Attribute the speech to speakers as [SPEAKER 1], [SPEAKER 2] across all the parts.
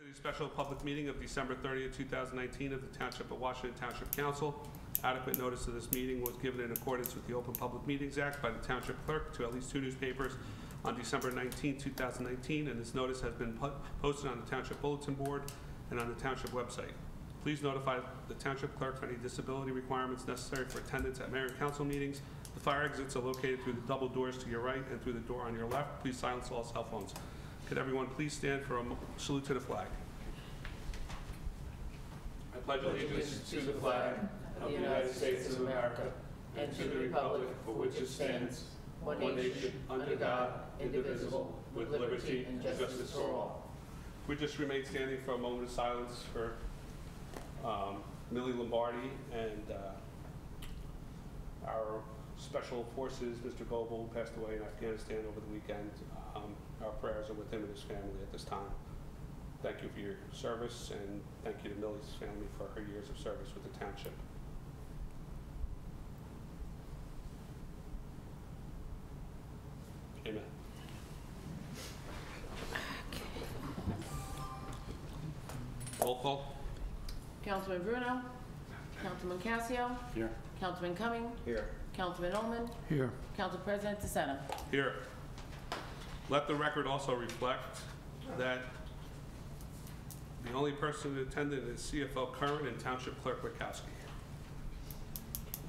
[SPEAKER 1] The special public meeting of December 30th, 2019 of the Township of Washington Township Council. Adequate notice of this meeting was given in accordance with the Open Public Meetings Act by the Township Clerk to at least 2 newspapers on December 19, 2019, and this notice has been posted on the Township Bulletin Board and on the Township website. Please notify the Township Clerk for any disability requirements necessary for attendance at Mayor and Council meetings. The fire exits are located through the double doors to your right and through the door on your left. Please silence all cell phones. Could everyone please stand for a salute to the flag? I pledge allegiance to the flag of the United States of America and to the republic for which it stands, one nation, under God, indivisible, with liberty and justice for all. We just remain standing for a moment of silence for Millie Lombardi and our Special Forces, Mr. Goebel, who passed away in Afghanistan over the weekend. Our prayers are with him and his family at this time. Thank you for your service, and thank you to Millie's family for her years of service with the township. Amen. Roll call.
[SPEAKER 2] Councilman Bruno. Councilman Casio.
[SPEAKER 3] Here.
[SPEAKER 2] Councilman Cumming.
[SPEAKER 3] Here.
[SPEAKER 2] Councilman Ullman.
[SPEAKER 3] Here.
[SPEAKER 2] Council President DeSena.
[SPEAKER 1] Here. Let the record also reflect that the only person in attendance is CFO Curran and Township Clerk Wachowski.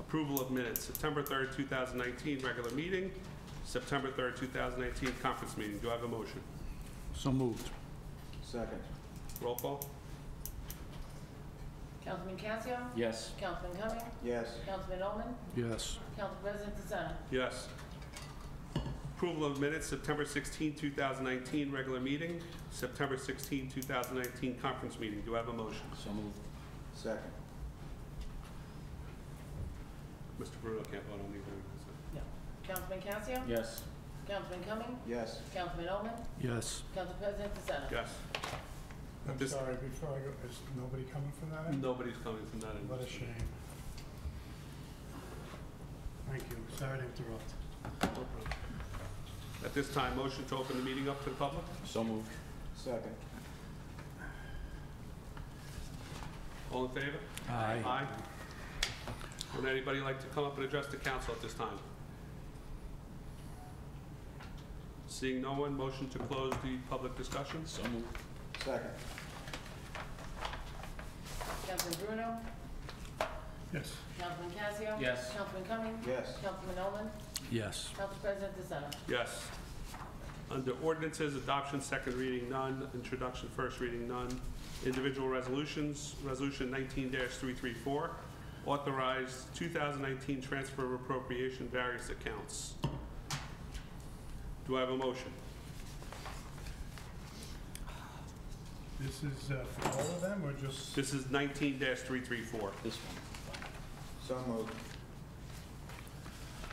[SPEAKER 1] Approval of minutes, September 3rd, 2019, regular meeting, September 3rd, 2019, conference meeting. Do I have a motion?
[SPEAKER 3] So moved. Second.
[SPEAKER 1] Roll call.
[SPEAKER 2] Councilman Casio.
[SPEAKER 3] Yes.
[SPEAKER 2] Councilman Cumming.
[SPEAKER 3] Yes.
[SPEAKER 2] Councilman Ullman.
[SPEAKER 3] Yes.
[SPEAKER 2] Council President DeSena.
[SPEAKER 1] Yes. Approval of minutes, September 16, 2019, regular meeting, September 16, 2019, conference meeting. Do I have a motion?
[SPEAKER 3] So moved. Second.
[SPEAKER 1] Mr. Bruno can't vote on either.
[SPEAKER 2] No. Councilman Casio.
[SPEAKER 3] Yes.
[SPEAKER 2] Councilman Cumming.
[SPEAKER 3] Yes.
[SPEAKER 2] Councilman Ullman.
[SPEAKER 3] Yes.
[SPEAKER 2] Council President DeSena.
[SPEAKER 1] Yes.
[SPEAKER 4] I'm sorry, before I go, is nobody coming from that end?
[SPEAKER 1] Nobody's coming from that end.
[SPEAKER 4] What a shame. Thank you. Sorry to interrupt.
[SPEAKER 1] No problem. At this time, motion to open the meeting up to the public?
[SPEAKER 3] So moved. Second.
[SPEAKER 1] All in favor?
[SPEAKER 3] Aye.
[SPEAKER 1] Aye. Would anybody like to come up and address the council at this time? Seeing no one, motion to close the public discussion?
[SPEAKER 3] So moved. Second.
[SPEAKER 2] Councilman Bruno.
[SPEAKER 4] Yes.
[SPEAKER 2] Councilman Casio.
[SPEAKER 3] Yes.
[SPEAKER 2] Councilman Cumming.
[SPEAKER 3] Yes.
[SPEAKER 2] Councilman Ullman.
[SPEAKER 3] Yes.
[SPEAKER 2] Council President DeSena.
[SPEAKER 1] Yes. Under ordinances, adoption, second reading, none. Introduction, first reading, none. Individual resolutions, resolution 19-334, authorized 2019 transfer of appropriation various accounts. Do I have a motion?
[SPEAKER 4] This is for all of them, or just?
[SPEAKER 1] This is 19-334.
[SPEAKER 3] This one. So moved.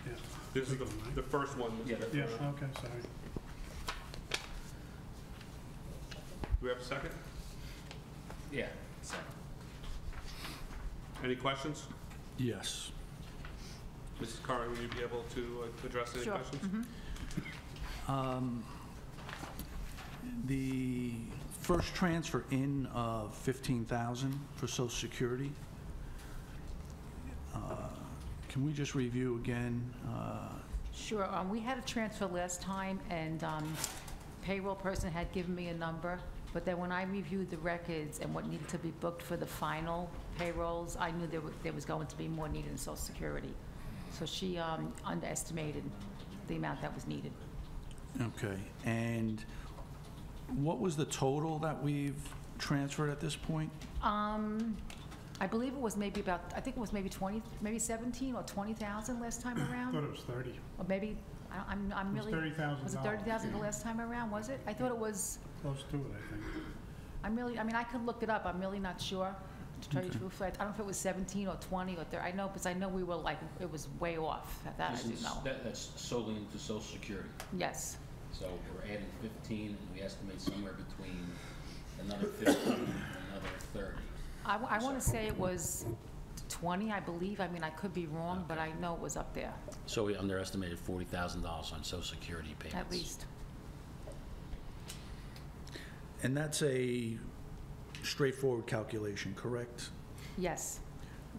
[SPEAKER 4] Yeah.
[SPEAKER 1] This is the first one.
[SPEAKER 3] Yeah.
[SPEAKER 4] Yeah, okay, sorry.
[SPEAKER 1] Do we have a second?
[SPEAKER 3] Yeah. Second.
[SPEAKER 1] Any questions?
[SPEAKER 3] Yes.
[SPEAKER 1] Mrs. Curran, will you be able to address any questions?
[SPEAKER 5] The first transfer in of $15,000 for Social Security. Can we just review again?
[SPEAKER 6] Sure. We had a transfer last time, and payroll person had given me a number, but then when I reviewed the records and what needed to be booked for the final payrolls, I knew there was going to be more needed in Social Security. So she underestimated the amount that was needed.
[SPEAKER 5] Okay. And what was the total that we've transferred at this point?
[SPEAKER 6] I believe it was maybe about, I think it was maybe 17 or 20,000 last time
[SPEAKER 4] I
[SPEAKER 6] around.
[SPEAKER 4] thought it was 30.
[SPEAKER 6] Or maybe, I'm really.
[SPEAKER 4] It was $30,000.
[SPEAKER 6] Was it 30,000 the last time around, was it? I thought it was.
[SPEAKER 4] Close to it, I think.
[SPEAKER 6] I mean, I could look it up. I'm really not sure, to tell you the truth. I don't know if it was 17 or 20 or 30. I know, because I know we were like, it was way off. That I do know.
[SPEAKER 7] That's solely into Social Security.
[SPEAKER 6] Yes.
[SPEAKER 7] So we're adding 15, and we estimate somewhere between another 15 and another 30.
[SPEAKER 6] I want to say it was 20, I believe. I mean, I could be wrong, but I know it was up there,
[SPEAKER 7] So we underestimated $40,000 on Social Security payments.
[SPEAKER 6] at least.
[SPEAKER 5] And that's a straightforward calculation, correct?
[SPEAKER 6] Yes,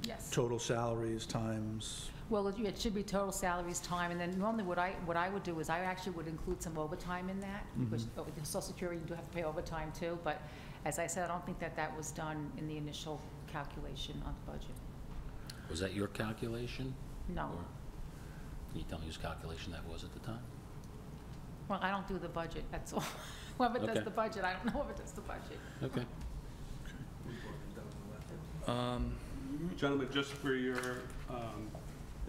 [SPEAKER 6] yes.
[SPEAKER 5] Total salaries times,
[SPEAKER 6] Well, it should be total salaries, time, and then normally what I would do is I actually would include some overtime in that, which, with the Social Security, you do have to pay overtime too, but as I said, I don't think that was done in the initial calculation on the budget.
[SPEAKER 7] Was that your calculation?
[SPEAKER 6] No.
[SPEAKER 7] Or can you tell me whose calculation that was at the time?
[SPEAKER 6] Well, I don't do the budget, that's all. Whoever does
[SPEAKER 7] Okay.
[SPEAKER 6] the budget, I don't know whoever does the budget.
[SPEAKER 7] Okay.
[SPEAKER 1] Gentlemen, just for your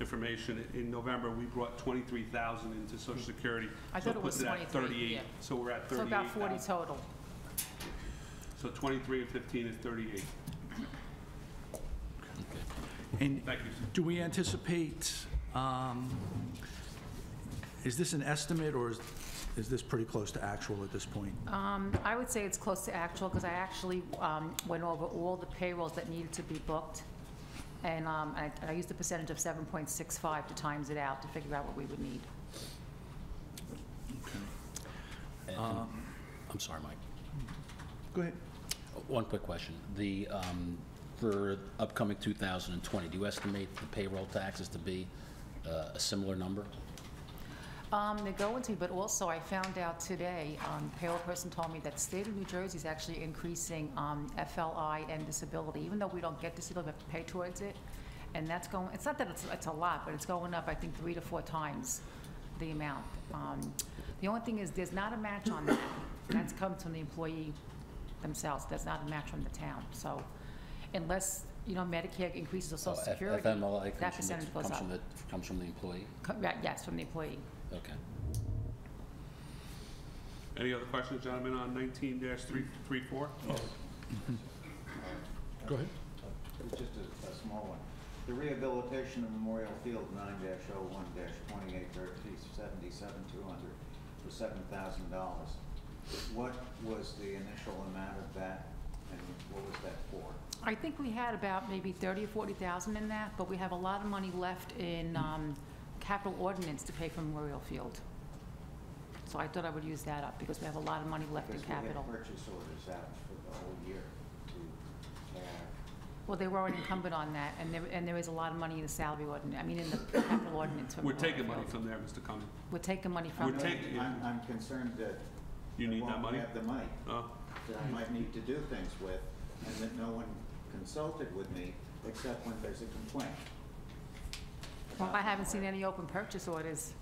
[SPEAKER 1] information, in November, we brought 23,000 into Social Security.
[SPEAKER 6] I
[SPEAKER 1] So
[SPEAKER 6] thought it was
[SPEAKER 1] puts at
[SPEAKER 6] 23,
[SPEAKER 1] 38.
[SPEAKER 6] yeah.
[SPEAKER 1] So we're at
[SPEAKER 6] So
[SPEAKER 1] 38.
[SPEAKER 6] about 40 total.
[SPEAKER 1] So 23 and 15 is 38.
[SPEAKER 5] and
[SPEAKER 1] Thank you, sir.
[SPEAKER 5] do we anticipate, is this an estimate, or is this pretty close to actual at this point?
[SPEAKER 6] I would say it's close to actual, because I actually went over all the payrolls that needed to be booked, and I used the percentage of 7.65 to times it out to figure out what we would need.
[SPEAKER 7] And- I'm sorry, Mike.
[SPEAKER 5] Go ahead.
[SPEAKER 7] One quick question. For upcoming 2020, do you estimate the payroll taxes to be a similar number?
[SPEAKER 6] They're going to, but also I found out today, payroll person told me that the state of New Jersey is actually increasing FLI and disability, even though we don't get disability, we have to pay towards it. And that's going, it's not that it's a lot, but it's going up, I think, 3 to 4 times the amount. The only thing is, there's not a match on that. That's comes from the employee themselves. There's not a match from the town. So unless, Medicare increases or Social Security,
[SPEAKER 7] FMLA
[SPEAKER 6] that percentage goes up.
[SPEAKER 7] comes from the employee?
[SPEAKER 6] Yes, from the employee.
[SPEAKER 7] Okay.
[SPEAKER 1] Any other questions, gentlemen, on 19-334?
[SPEAKER 5] Go ahead.
[SPEAKER 8] Just a small one. The rehabilitation of Memorial Field 9-01-28-77-200 for $7,000. What was the initial amount of that, and what was that for?
[SPEAKER 6] I think we had about maybe 30 or 40,000 in that, but we have a lot of money left in capital ordinance to pay for Memorial Field. So I thought I would use that up because we have a lot of money left in
[SPEAKER 8] Because we
[SPEAKER 6] capital.
[SPEAKER 8] had purchase orders out for the whole year to have.
[SPEAKER 6] Well, they were already incumbent on that, and there is a lot of money in the salary ordinance, in the capital ordinance for
[SPEAKER 1] We're
[SPEAKER 6] Memorial
[SPEAKER 1] taking money
[SPEAKER 6] Field.
[SPEAKER 1] from there, Mr. Cumming.
[SPEAKER 6] We're taking money from
[SPEAKER 1] We're
[SPEAKER 6] there.
[SPEAKER 1] taking-
[SPEAKER 8] I'm concerned that
[SPEAKER 1] You
[SPEAKER 8] I
[SPEAKER 1] need that
[SPEAKER 8] won't
[SPEAKER 1] money?
[SPEAKER 8] have the money
[SPEAKER 1] Oh,
[SPEAKER 8] that I might need to do things with, and that no one consulted with me except when there's a complaint.
[SPEAKER 6] Well, I haven't seen any open purchase orders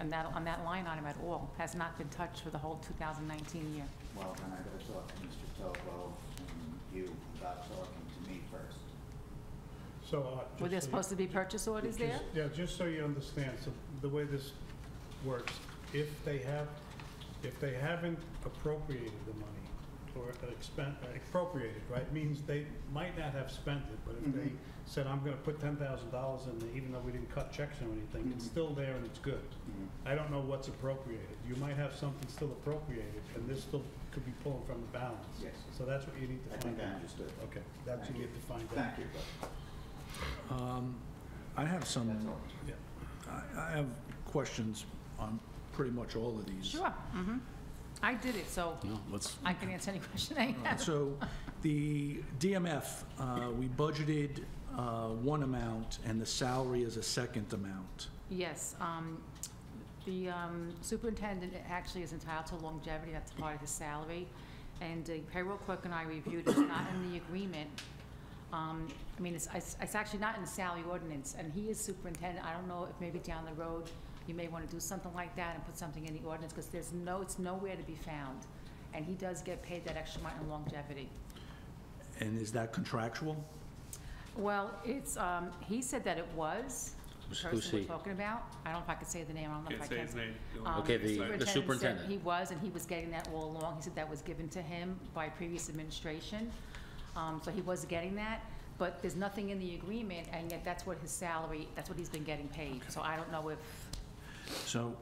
[SPEAKER 6] on that line item at all. Has not been touched for the whole 2019 year.
[SPEAKER 8] Well, then I gotta talk to Mr. Tobo and you about talking to me first.
[SPEAKER 4] So,
[SPEAKER 6] Were there supposed to be purchase orders there?
[SPEAKER 4] Yeah, just so you understand, so the way this works, if they haven't appropriated the money, or appropriated, right, means they might not have spent it, but if they said, I'm gonna put $10,000 in there, even though we didn't cut checks or anything, it's still there and it's good. I don't know what's appropriated. You might have something still appropriated, and this still could be pulling from the balance.
[SPEAKER 8] Yes.
[SPEAKER 4] So that's what you need to
[SPEAKER 8] I
[SPEAKER 4] find
[SPEAKER 8] think I
[SPEAKER 4] out.
[SPEAKER 8] understood.
[SPEAKER 4] Okay, that's what you need to find out.
[SPEAKER 8] Thank you, but
[SPEAKER 5] I have some,
[SPEAKER 8] that's all.
[SPEAKER 4] Yeah.
[SPEAKER 5] I have questions on pretty much all of these.
[SPEAKER 6] Sure. I did it, so
[SPEAKER 7] No, let's,
[SPEAKER 6] I can answer any question I have.
[SPEAKER 5] So the DMF, we budgeted one amount, and the salary is a second amount.
[SPEAKER 6] Yes, the superintendent actually is entitled to longevity, that's part of his salary, and the payroll clerk and I reviewed it, it's not in the agreement. It's actually not in the salary ordinance, and he is superintendent. I don't know if maybe down the road you may want to do something like that and put something in the ordinance, because it's nowhere to be found, and he does get paid that extra amount in longevity.
[SPEAKER 5] And is that contractual?
[SPEAKER 6] Well, it's, he said that it was, the
[SPEAKER 7] Who's
[SPEAKER 6] person we're
[SPEAKER 7] he?
[SPEAKER 6] talking about. I don't know if I could say the name, I don't know if I
[SPEAKER 1] can't say
[SPEAKER 6] can.
[SPEAKER 1] his name.
[SPEAKER 7] Okay, the
[SPEAKER 6] Said
[SPEAKER 7] superintendent.
[SPEAKER 6] he was, and he was getting that all along. He said that was given to him by previous administration. So he was getting that, but there's nothing in the agreement, and yet that's what his salary, that's what he's been getting paid. So I don't know if,
[SPEAKER 5] So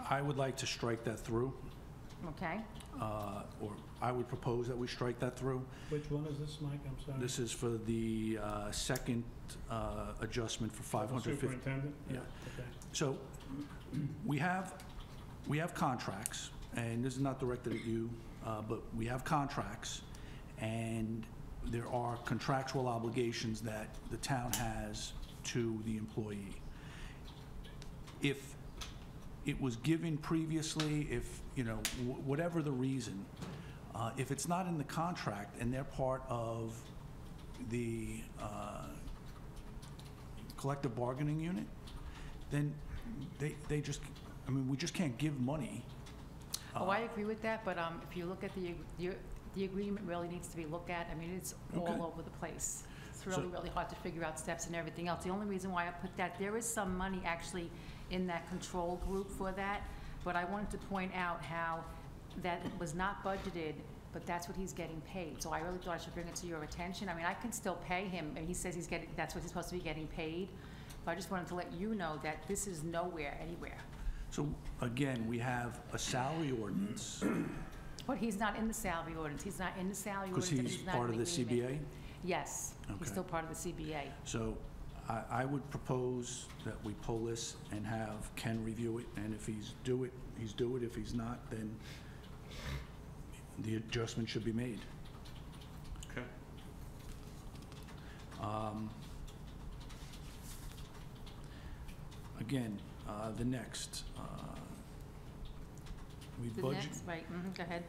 [SPEAKER 5] I would like to strike that through,
[SPEAKER 6] okay?
[SPEAKER 5] or I would propose that we strike that through.
[SPEAKER 4] Which one is this, Mike? I'm sorry.
[SPEAKER 5] This is for the second adjustment for 550.
[SPEAKER 4] Superintendent?
[SPEAKER 5] Yeah.
[SPEAKER 4] Okay.
[SPEAKER 5] So we have contracts, and this is not directed at you, but we have contracts, and there are contractual obligations that the town has to the employee. If it was given previously, if, you know, whatever the reason, if it's not in the contract and they're part of the collective bargaining unit, then they just, I mean, we just can't give money.
[SPEAKER 6] Oh, I agree with that, but if you look at the agreement really needs to be looked at. I mean, it's
[SPEAKER 5] Okay.
[SPEAKER 6] all over the place. It's really,
[SPEAKER 5] So-
[SPEAKER 6] really hard to figure out steps and everything else. The only reason why I put that, there is some money actually in that control group for that, but I wanted to point out how that was not budgeted, but that's what he's getting paid. So I really thought I should bring it to your attention. I mean, I can still pay him, and he says he's getting, that's what he's supposed to be getting paid, but I just wanted to let you know that this is nowhere, anywhere.
[SPEAKER 5] So again, we have a salary ordinance,
[SPEAKER 6] But he's not in the salary ordinance. He's not in the salary
[SPEAKER 5] because
[SPEAKER 6] ordinance. and
[SPEAKER 5] he's
[SPEAKER 6] not
[SPEAKER 5] part
[SPEAKER 6] in
[SPEAKER 5] of the
[SPEAKER 6] agreement.
[SPEAKER 5] CBA.
[SPEAKER 6] Yes,
[SPEAKER 5] Okay.
[SPEAKER 6] he's still part of the CBA.
[SPEAKER 5] So I would propose that we pull this and have Ken review it, and if he's do it. If he's not, then the adjustment should be made.
[SPEAKER 1] Okay.
[SPEAKER 5] Again, the next, we
[SPEAKER 6] The
[SPEAKER 5] budget.
[SPEAKER 6] next, right, go ahead.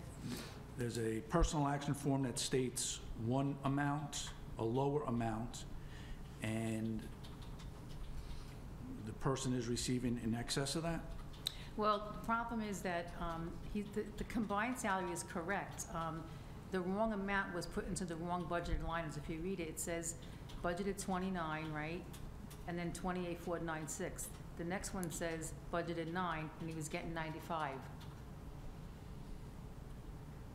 [SPEAKER 5] There's a personal action form that states one amount, a lower amount, and the person is receiving in excess of that?
[SPEAKER 6] Well, the problem is that the combined salary is correct. The wrong amount was put into the wrong budgeted lines. If you read it, it says budgeted 29, right? And then 28,496. The next one says budgeted 9, and he was getting 95.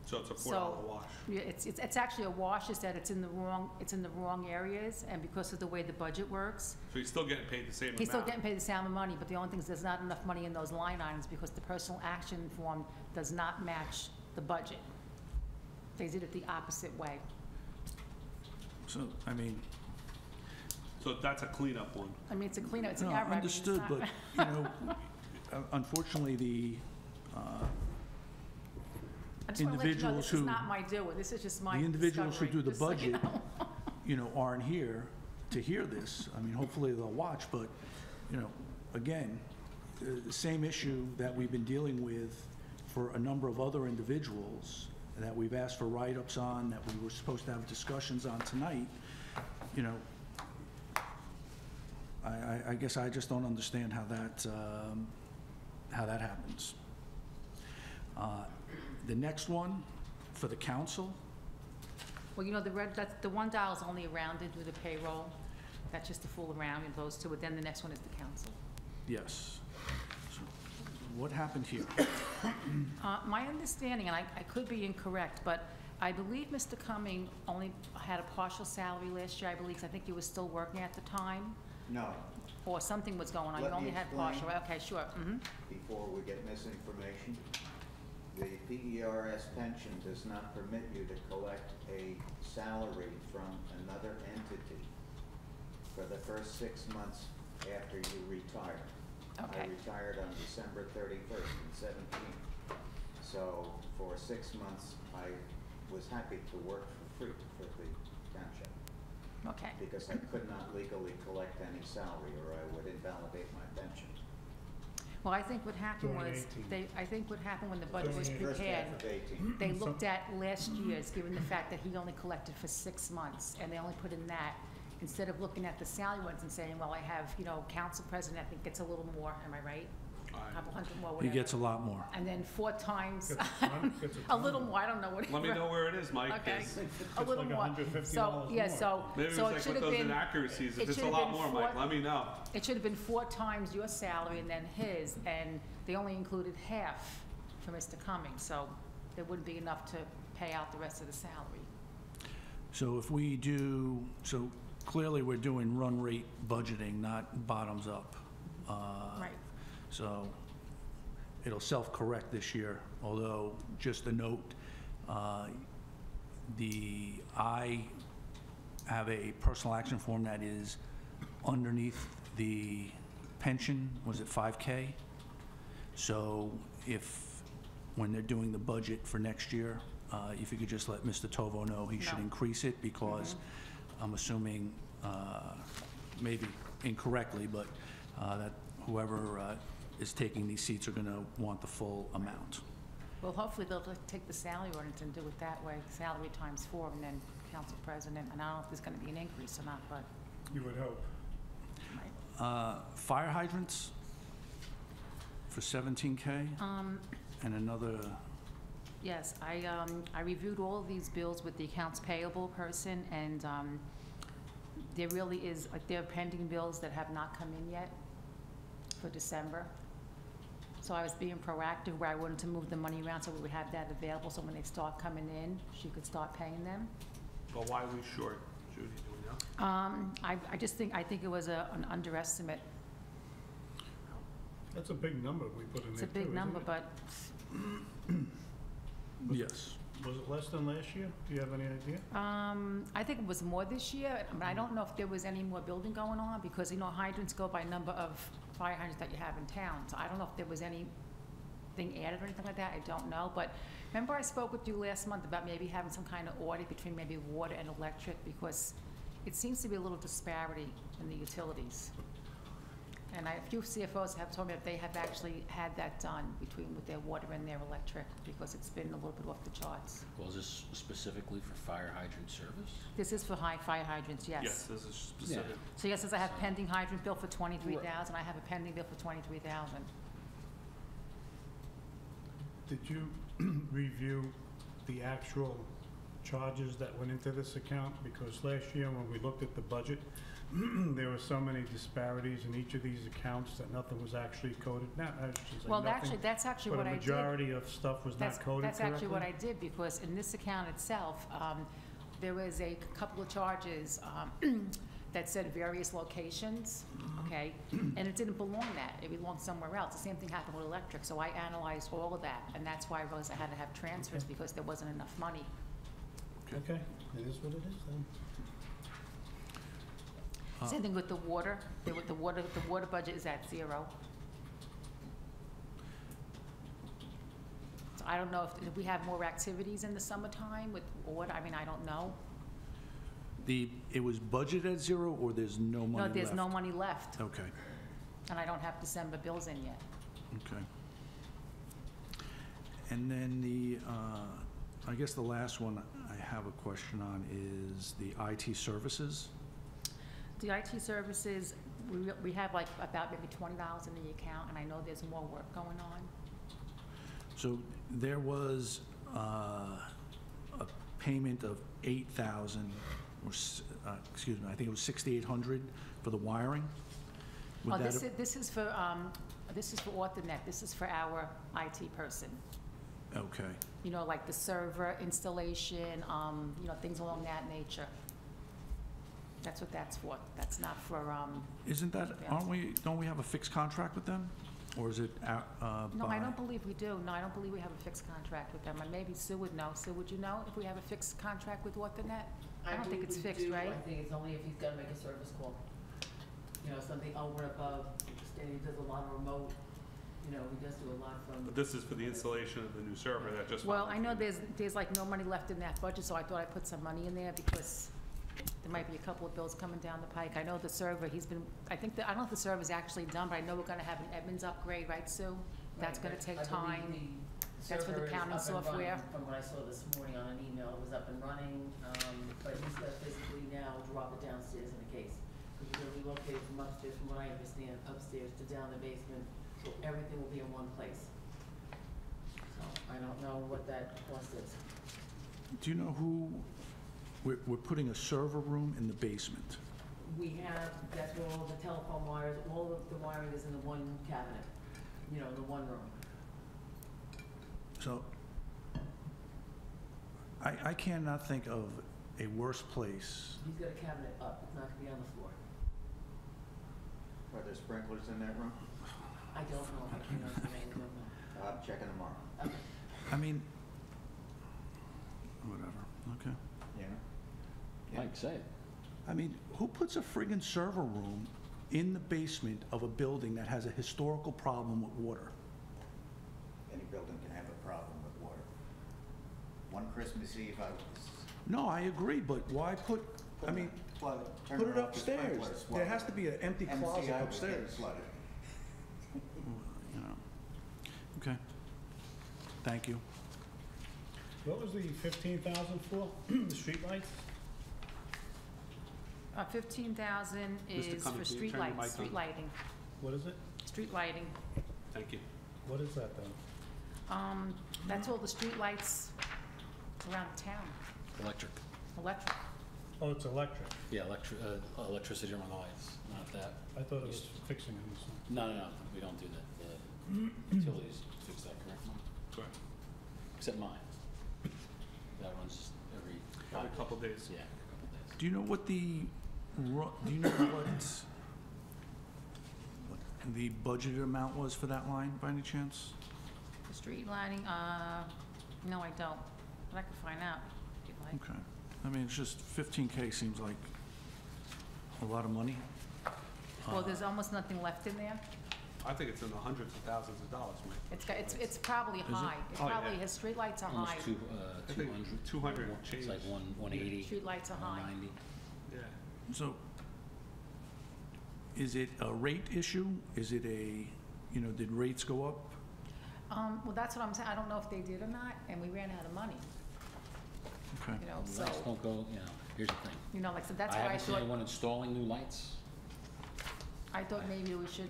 [SPEAKER 1] So it's a $4
[SPEAKER 6] So-
[SPEAKER 1] wash.
[SPEAKER 6] Yeah, it's actually a wash, is that it's in the wrong areas, and because of the way the budget works,
[SPEAKER 1] So he's still getting paid the same amount.
[SPEAKER 6] he's still getting paid the same amount of money, but the only thing is there's not enough money in those line items because the personal action form does not match the budget. They did it the opposite way.
[SPEAKER 5] So, I mean,
[SPEAKER 1] So that's a cleanup one.
[SPEAKER 6] I mean, it's a cleanup, it's an
[SPEAKER 5] no,
[SPEAKER 6] error. I mean, it's
[SPEAKER 5] understood,
[SPEAKER 6] not-
[SPEAKER 5] but, you know, unfortunately, the
[SPEAKER 6] I just want to let you know,
[SPEAKER 5] individuals
[SPEAKER 6] this is
[SPEAKER 5] who-
[SPEAKER 6] not my doing, this is just my
[SPEAKER 5] the individuals who
[SPEAKER 6] discovery,
[SPEAKER 5] do the
[SPEAKER 6] just so you
[SPEAKER 5] budget,
[SPEAKER 6] know.
[SPEAKER 5] you know, aren't here to hear this. I mean, hopefully they'll watch, but, you know, again, the same issue that we've been dealing with for a number of other individuals that we've asked for write-ups on, that we were supposed to have discussions on tonight, you know, I guess I just don't understand how that happens. The next one, for the council,
[SPEAKER 6] Well, you know, the $1 is only rounded through the payroll, that's just to fool around in those two, but then the next one is the council.
[SPEAKER 5] yes. So, what happened here?
[SPEAKER 6] My understanding, and I could be incorrect, but I believe Mr. Cumming only had a partial salary last year, I believe, 'cause I think he was still working at the time,
[SPEAKER 8] No,
[SPEAKER 6] or something was going on. You
[SPEAKER 8] Let me
[SPEAKER 6] only had
[SPEAKER 8] explain.
[SPEAKER 6] partial, okay, sure,
[SPEAKER 8] before we get misinformation, the PERS pension does not permit you to collect a salary from another entity for the first 6 months after you retire. I
[SPEAKER 6] Okay.
[SPEAKER 8] retired on December 31st in 17. So for 6 months, I was happy to work for free for the township
[SPEAKER 6] okay.
[SPEAKER 8] because I could not legally collect any salary or I would invalidate my pension.
[SPEAKER 6] Well, I think what happened
[SPEAKER 4] During
[SPEAKER 6] was,
[SPEAKER 4] 18.
[SPEAKER 6] I think what happened when the budget was
[SPEAKER 4] During
[SPEAKER 8] First
[SPEAKER 6] prepared,
[SPEAKER 8] half of 18.
[SPEAKER 6] they looked at last year's, given the fact that he only collected for 6 months, and they only put in that, instead of looking at the salary ones and saying, well, I have, you know, council president, I think gets a little more, am I right? A couple hundred more,
[SPEAKER 5] He
[SPEAKER 6] whatever.
[SPEAKER 5] gets a lot more.
[SPEAKER 6] And then 4 times,
[SPEAKER 4] Gets a ton- gets a
[SPEAKER 6] a
[SPEAKER 4] ton
[SPEAKER 6] little
[SPEAKER 4] more.
[SPEAKER 6] more, I don't know what.
[SPEAKER 1] Let me know where it is, Mike,
[SPEAKER 6] Okay,
[SPEAKER 1] 'cause
[SPEAKER 6] a little
[SPEAKER 4] like
[SPEAKER 6] more.
[SPEAKER 4] $150
[SPEAKER 6] So, yeah,
[SPEAKER 4] more.
[SPEAKER 6] so,
[SPEAKER 1] maybe it's
[SPEAKER 6] so it
[SPEAKER 1] like
[SPEAKER 6] should
[SPEAKER 1] with
[SPEAKER 6] have
[SPEAKER 1] those
[SPEAKER 6] been,
[SPEAKER 1] inaccuracies.
[SPEAKER 6] it
[SPEAKER 1] If it's a
[SPEAKER 6] should have
[SPEAKER 1] lot
[SPEAKER 6] been
[SPEAKER 1] more, Mike,
[SPEAKER 6] four-
[SPEAKER 1] let me know.
[SPEAKER 6] it should have been 4 times your salary and then his, and they only included half for Mr. Cummings, so there wouldn't be enough to pay out the rest of the salary.
[SPEAKER 5] So if we do, so clearly we're doing run rate budgeting, not bottoms up.
[SPEAKER 6] Right.
[SPEAKER 5] So it'll self-correct this year, although, just a note, I have a personal action form that is underneath the pension, was it 5K? So if, when they're doing the budget for next year, if you could just let Mr. Tovo know he should
[SPEAKER 6] No.
[SPEAKER 5] increase it, because I'm assuming, maybe incorrectly, but that whoever is taking these seats are going to want the full amount.
[SPEAKER 6] Well, hopefully they'll take the salary ordinance and do it that way, salary times 4, and then council president, and I don't know if there's going to be an increase or not, but,
[SPEAKER 4] You would hope.
[SPEAKER 6] right.
[SPEAKER 5] Fire hydrants for 17K, and another,
[SPEAKER 6] Yes, I reviewed all of these bills with the accounts payable person, and there really is, like, there are pending bills that have not come in yet for December. So I was being proactive where I wanted to move the money around so we would have that available, so when they start coming in, she could start paying them.
[SPEAKER 1] Well, why are we short, Judy, do we know?
[SPEAKER 6] I think it was an underestimate.
[SPEAKER 4] That's a big number we put in there,
[SPEAKER 6] It's a
[SPEAKER 4] too,
[SPEAKER 6] big
[SPEAKER 4] isn't
[SPEAKER 6] number,
[SPEAKER 4] it?
[SPEAKER 6] but
[SPEAKER 5] yes.
[SPEAKER 4] Was it less than last year? Do you have any idea?
[SPEAKER 6] I think it was more this year, but I don't know if there was any more building going on, because, you know, hydrants go by number of fire hydrants that you have in town. So I don't know if there was anything added or anything like that, I don't know. But remember I spoke with you last month about maybe having some kind of audit between maybe water and electric, because it seems to be a little disparity in the utilities. And a few CFOs have told me that they have actually had that done with their water and their electric, because it's been a little bit off the charts.
[SPEAKER 7] Well, is this specifically for fire hydrant service?
[SPEAKER 6] This is for fire hydrants, yes.
[SPEAKER 1] Yes, this is specific.
[SPEAKER 6] So yes, since I have pending hydrant bill for 23,000, I have a pending bill for 23,000.
[SPEAKER 4] Did you review the actual charges that went into this account? Because last year, when we looked at the budget, there were so many disparities in each of these accounts that nothing was actually coded.
[SPEAKER 6] Well, that's actually what I
[SPEAKER 4] But a
[SPEAKER 6] did.
[SPEAKER 4] majority of stuff was not coded correctly?
[SPEAKER 6] That's actually what I did, because in this account itself, there was a couple of charges that said various locations, okay? And it didn't belong that. It belonged somewhere else. The same thing happened with electric. So I analyzed all of that, and that's why I realized I had to have transfers,
[SPEAKER 4] Okay.
[SPEAKER 6] because there wasn't enough money.
[SPEAKER 4] Okay, it is what it is then.
[SPEAKER 6] Same thing with the water. The water budget is at 0. So I don't know if we have more activities in the summertime with water. I mean, I don't know.
[SPEAKER 5] It was budgeted at 0, or there's no money left?
[SPEAKER 6] No, there's no money left,
[SPEAKER 5] Okay,
[SPEAKER 6] and I don't have December bills in yet.
[SPEAKER 5] okay. And then I guess the last one I have a question on is the IT services.
[SPEAKER 6] The IT services, we have like about maybe $20 in the account, and I know there's more work going on.
[SPEAKER 5] So there was a payment of $8,000, or excuse me, I think it was $6,800 for the wiring. Would
[SPEAKER 6] Oh,
[SPEAKER 5] that
[SPEAKER 6] this is for Orthonet. This is for our IT person.
[SPEAKER 5] Okay.
[SPEAKER 6] You know, like the server installation, you know, things along that nature. That's what that's for. That's not for,
[SPEAKER 5] Isn't that, don't we have a fixed contract with them? Or is it
[SPEAKER 6] no, I don't believe we do. No, I don't believe we have a fixed contract with them. And maybe Sue would know. Sue, would you know if we have a fixed contract with Orthonet? I don't think
[SPEAKER 2] believe
[SPEAKER 6] it's
[SPEAKER 2] we
[SPEAKER 6] fixed,
[SPEAKER 2] do.
[SPEAKER 6] right?
[SPEAKER 2] I think it's only if he's gonna make a service call. You know, something over and above, and he does a lot of remote, you know, he does do a lot from.
[SPEAKER 1] But this is for the installation of the new server that just.
[SPEAKER 6] Well, I know there's like no money left in that budget, so I thought I'd put some money in there, because there might be a couple of bills coming down the pike. I know the server, I don't know if the server's actually done, but I know we're gonna have an Edmonds upgrade, right, Sue? That's gonna take time. That's for the accounting software.
[SPEAKER 2] From what I saw this morning on an email, it was up and running, but he's got to physically now drop it downstairs in a case. Because you're gonna relocate it from upstairs, from what I understand, upstairs to down the basement, so everything will be in one place. So I don't know what that cost is.
[SPEAKER 5] Do you know who, we're putting a server room in the basement.
[SPEAKER 2] We have, that's where all the telephone wires, all of the wiring is in the one cabinet, you know, in the one room.
[SPEAKER 5] So I cannot think of a worse place.
[SPEAKER 2] He's got a cabinet up, it's not gonna be on the floor.
[SPEAKER 8] Are there sprinklers in that room?
[SPEAKER 2] I don't know, I can't answer that, I don't know.
[SPEAKER 8] I'm checking tomorrow.
[SPEAKER 2] Okay.
[SPEAKER 5] I mean, whatever, okay.
[SPEAKER 8] Yeah.
[SPEAKER 7] Mike, say it.
[SPEAKER 5] I mean, who puts a friggin' server room in the basement of a building that has a historical problem with water?
[SPEAKER 8] Any building can have a problem with water. One Christmas Eve, I was.
[SPEAKER 5] No, I agree, but why put, I mean,
[SPEAKER 8] Turn
[SPEAKER 5] put it
[SPEAKER 8] off the
[SPEAKER 5] upstairs.
[SPEAKER 8] sprinklers.
[SPEAKER 5] There has to be an empty closet
[SPEAKER 8] MCI was getting
[SPEAKER 5] upstairs.
[SPEAKER 8] flooded.
[SPEAKER 5] You know. Okay. Thank you.
[SPEAKER 4] What was the 15,000 for, the streetlights?
[SPEAKER 6] 15,000
[SPEAKER 1] Mr.
[SPEAKER 6] is for
[SPEAKER 1] Cummings, can you
[SPEAKER 6] street
[SPEAKER 1] turn your
[SPEAKER 6] lights,
[SPEAKER 1] mic
[SPEAKER 6] street
[SPEAKER 1] on?
[SPEAKER 6] lighting,
[SPEAKER 4] What is it?
[SPEAKER 6] street lighting.
[SPEAKER 1] Thank you.
[SPEAKER 4] What is that then?
[SPEAKER 6] That's all the street lights around town,
[SPEAKER 7] Electric.
[SPEAKER 6] electric.
[SPEAKER 4] Oh, it's electric.
[SPEAKER 7] Yeah, electricity on the lights, not that.
[SPEAKER 4] I thought it was fixing them. or something.
[SPEAKER 7] No, we don't do that. The utilities fix that, correct, Mike?
[SPEAKER 1] Correct.
[SPEAKER 7] Except mine. That runs every
[SPEAKER 1] Every couple days.
[SPEAKER 7] Yeah, every couple days.
[SPEAKER 5] Do you know what the budgeted amount was for that line, by any chance?
[SPEAKER 6] The street lighting, no, I don't, but I can find out if you'd like.
[SPEAKER 5] Okay. I mean, it's just 15K seems like a lot of money.
[SPEAKER 6] Well, there's almost nothing left in there.
[SPEAKER 1] I think it's in the hundreds of thousands of dollars, Mike.
[SPEAKER 6] It's probably
[SPEAKER 5] it?
[SPEAKER 6] high. It
[SPEAKER 1] Oh, yeah.
[SPEAKER 6] probably, his streetlights are
[SPEAKER 7] Almost
[SPEAKER 6] high.
[SPEAKER 1] I think
[SPEAKER 7] 200.
[SPEAKER 1] 200
[SPEAKER 7] It's
[SPEAKER 1] change.
[SPEAKER 7] like 180.
[SPEAKER 6] Streetlights are high.
[SPEAKER 7] 190.
[SPEAKER 1] Yeah.
[SPEAKER 5] So, is it a rate issue? Is it did rates go up?
[SPEAKER 6] Well, that's what I'm saying, I don't know if they did or not, and we ran out of money,
[SPEAKER 5] Okay.
[SPEAKER 6] so,
[SPEAKER 7] Lights don't go, here's the thing.
[SPEAKER 6] like, so that's
[SPEAKER 7] I
[SPEAKER 6] why I
[SPEAKER 7] haven't seen
[SPEAKER 6] thought,
[SPEAKER 7] anyone installing new lights.
[SPEAKER 6] maybe we should,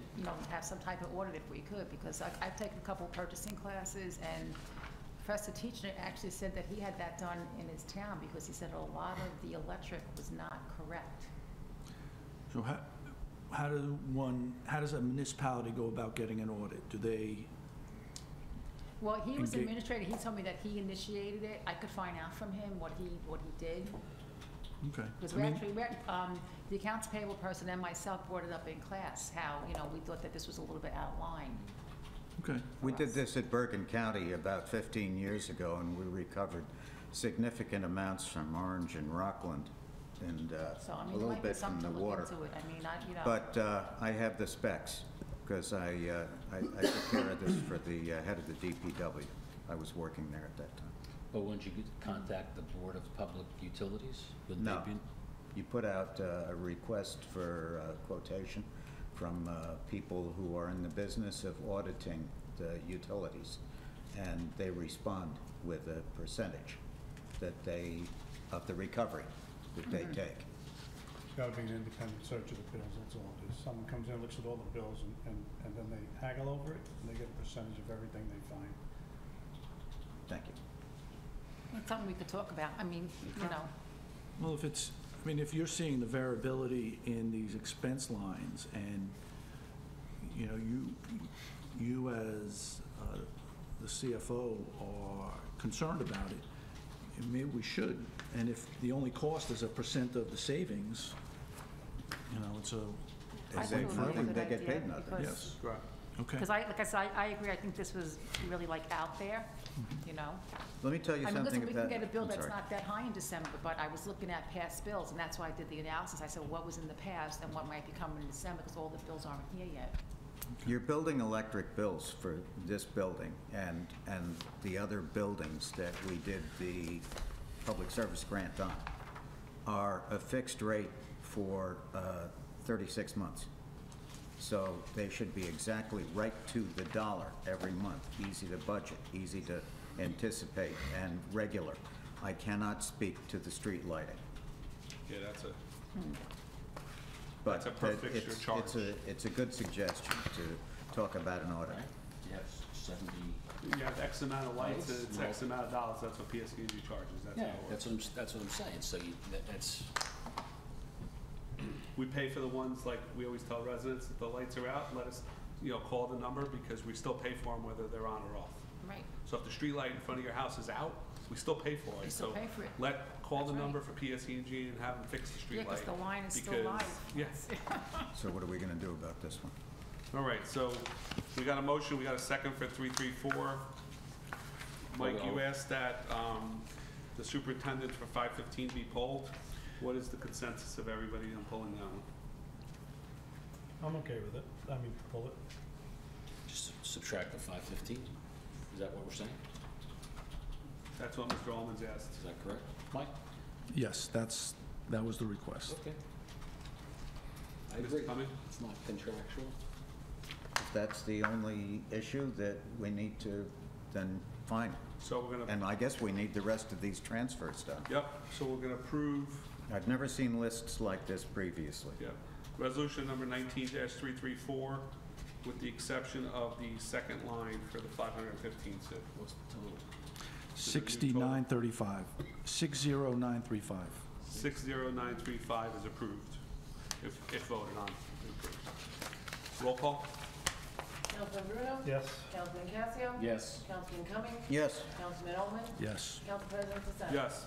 [SPEAKER 6] have some type of audit if we could, because I've taken a couple purchasing classes, and Professor Teacher actually said that he had that done in his town, because he said a lot of the electric was not correct.
[SPEAKER 5] So how does a municipality go about getting an audit? Do they,
[SPEAKER 6] Well, he was
[SPEAKER 5] Engage-
[SPEAKER 6] administrator, he told me that he initiated it, I could find out from him what he did.
[SPEAKER 5] okay.
[SPEAKER 6] Because
[SPEAKER 5] I
[SPEAKER 6] we
[SPEAKER 5] mean,
[SPEAKER 6] actually, the accounts payable person and myself brought it up in class, how, we thought that this was a little bit out of line.
[SPEAKER 5] Okay.
[SPEAKER 8] We did this at Bergen County about 15 years ago, and we recovered significant amounts from Orange and Rockland, and
[SPEAKER 6] So, I
[SPEAKER 8] a
[SPEAKER 6] mean, it
[SPEAKER 8] little
[SPEAKER 6] might be
[SPEAKER 8] bit from
[SPEAKER 6] something
[SPEAKER 8] the
[SPEAKER 6] to look
[SPEAKER 8] water.
[SPEAKER 6] into it, I mean,
[SPEAKER 8] But I have the specs, because I took care of this for the head of the DPW. I was working there at that time.
[SPEAKER 7] But wouldn't you contact the Board of Public Utilities? Wouldn't
[SPEAKER 8] No.
[SPEAKER 7] they be?
[SPEAKER 8] You put out a request for quotation from people who are in the business of auditing the utilities, and they respond with a percentage of the recovery that they take.
[SPEAKER 4] It's got to be an independent search of the bills, that's all it is. Someone comes in, looks at all the bills, and then they haggle over it, and they get a percentage of everything they find.
[SPEAKER 8] Thank you.
[SPEAKER 6] It's something we could talk about, I mean,
[SPEAKER 5] Well, if you're seeing the variability in these expense lines, and, you as the CFO are concerned about it, maybe we should. And if the only cost is 1% of the savings, it's a
[SPEAKER 8] They
[SPEAKER 6] I
[SPEAKER 8] say
[SPEAKER 6] think it would be a
[SPEAKER 8] nothing,
[SPEAKER 6] good
[SPEAKER 8] they get
[SPEAKER 6] idea,
[SPEAKER 8] paid nothing.
[SPEAKER 6] because-
[SPEAKER 5] Yes.
[SPEAKER 1] Right.
[SPEAKER 5] Okay.
[SPEAKER 6] Because like I said, I agree, I think this was really like out there,
[SPEAKER 8] Let me tell you
[SPEAKER 6] I mean,
[SPEAKER 8] something
[SPEAKER 6] listen, we can
[SPEAKER 8] about.
[SPEAKER 6] get a bill
[SPEAKER 8] I'm
[SPEAKER 6] that's
[SPEAKER 8] sorry.
[SPEAKER 6] not that high in December, but I was looking at past bills, and that's why I did the analysis. I said, well, what was in the past and what might be coming in December, because all the bills aren't here yet.
[SPEAKER 8] You're building electric bills for this building and the other buildings that we did the public service grant on are a fixed rate for 36 months. So they should be exactly right to the dollar every month, easy to budget, easy to anticipate, and regular. I cannot speak to the street lighting.
[SPEAKER 1] Yeah, that's a,
[SPEAKER 8] But
[SPEAKER 1] That's a per fixture charge.
[SPEAKER 8] It's a good suggestion to talk about an audit.
[SPEAKER 7] Yes, 70.
[SPEAKER 1] you have X amount of lights, and it's
[SPEAKER 7] Lights,
[SPEAKER 1] X amount of dollars, that's what PSEG charges, that's how
[SPEAKER 7] Yeah,
[SPEAKER 1] it works.
[SPEAKER 7] that's what I'm saying. So that's,
[SPEAKER 1] We pay for the ones, like we always tell residents, if the lights are out, let us, call the number, because we still pay for them whether they're on or off.
[SPEAKER 6] Right.
[SPEAKER 1] So if the street light in front of your house is out, we still pay for it.
[SPEAKER 6] We still
[SPEAKER 1] So
[SPEAKER 6] pay for it.
[SPEAKER 1] call
[SPEAKER 6] That's
[SPEAKER 1] the
[SPEAKER 6] right.
[SPEAKER 1] number for PSEG and have them fix the street
[SPEAKER 6] Yeah,
[SPEAKER 1] light.
[SPEAKER 6] because the line is still
[SPEAKER 1] because-
[SPEAKER 6] live.
[SPEAKER 1] Yes.
[SPEAKER 8] So what are we going to do about this one?
[SPEAKER 1] All right, so we got a motion, we got a second for 334. Mike, you asked that the superintendent for 515 be polled. What is the consensus of everybody on pulling that one?
[SPEAKER 4] I'm okay with it. I mean, pull it.
[SPEAKER 7] just subtract the 515. Is that what we're saying?
[SPEAKER 1] That's what Mr. Ullman's asked.
[SPEAKER 7] Is that correct? Mike?
[SPEAKER 5] Yes, that was the request.
[SPEAKER 7] Okay. I
[SPEAKER 1] Mr.
[SPEAKER 7] agree.
[SPEAKER 1] Cumming?
[SPEAKER 7] It's not contractual.
[SPEAKER 8] If that's the only issue that we need to, then fine.
[SPEAKER 1] So we're gonna,
[SPEAKER 8] And I guess we need the rest of these transfers done.
[SPEAKER 1] yep, so we're gonna approve,
[SPEAKER 8] I've never seen lists like this previously.
[SPEAKER 1] yep, resolution number 19-334, with the exception of the second line for the 515 SIP.
[SPEAKER 7] What's the total?
[SPEAKER 5] 6935, 60935.
[SPEAKER 1] 60935 is approved, if voted on. Approved. Roll call?
[SPEAKER 2] Councilman Bruno?
[SPEAKER 4] Yes.
[SPEAKER 2] Councilman Casio?
[SPEAKER 3] Yes.
[SPEAKER 2] Councilman Cumming?
[SPEAKER 8] Yes,
[SPEAKER 2] Councilman Ullman?
[SPEAKER 5] Yes.
[SPEAKER 2] Council President DeSantis?
[SPEAKER 1] Yes.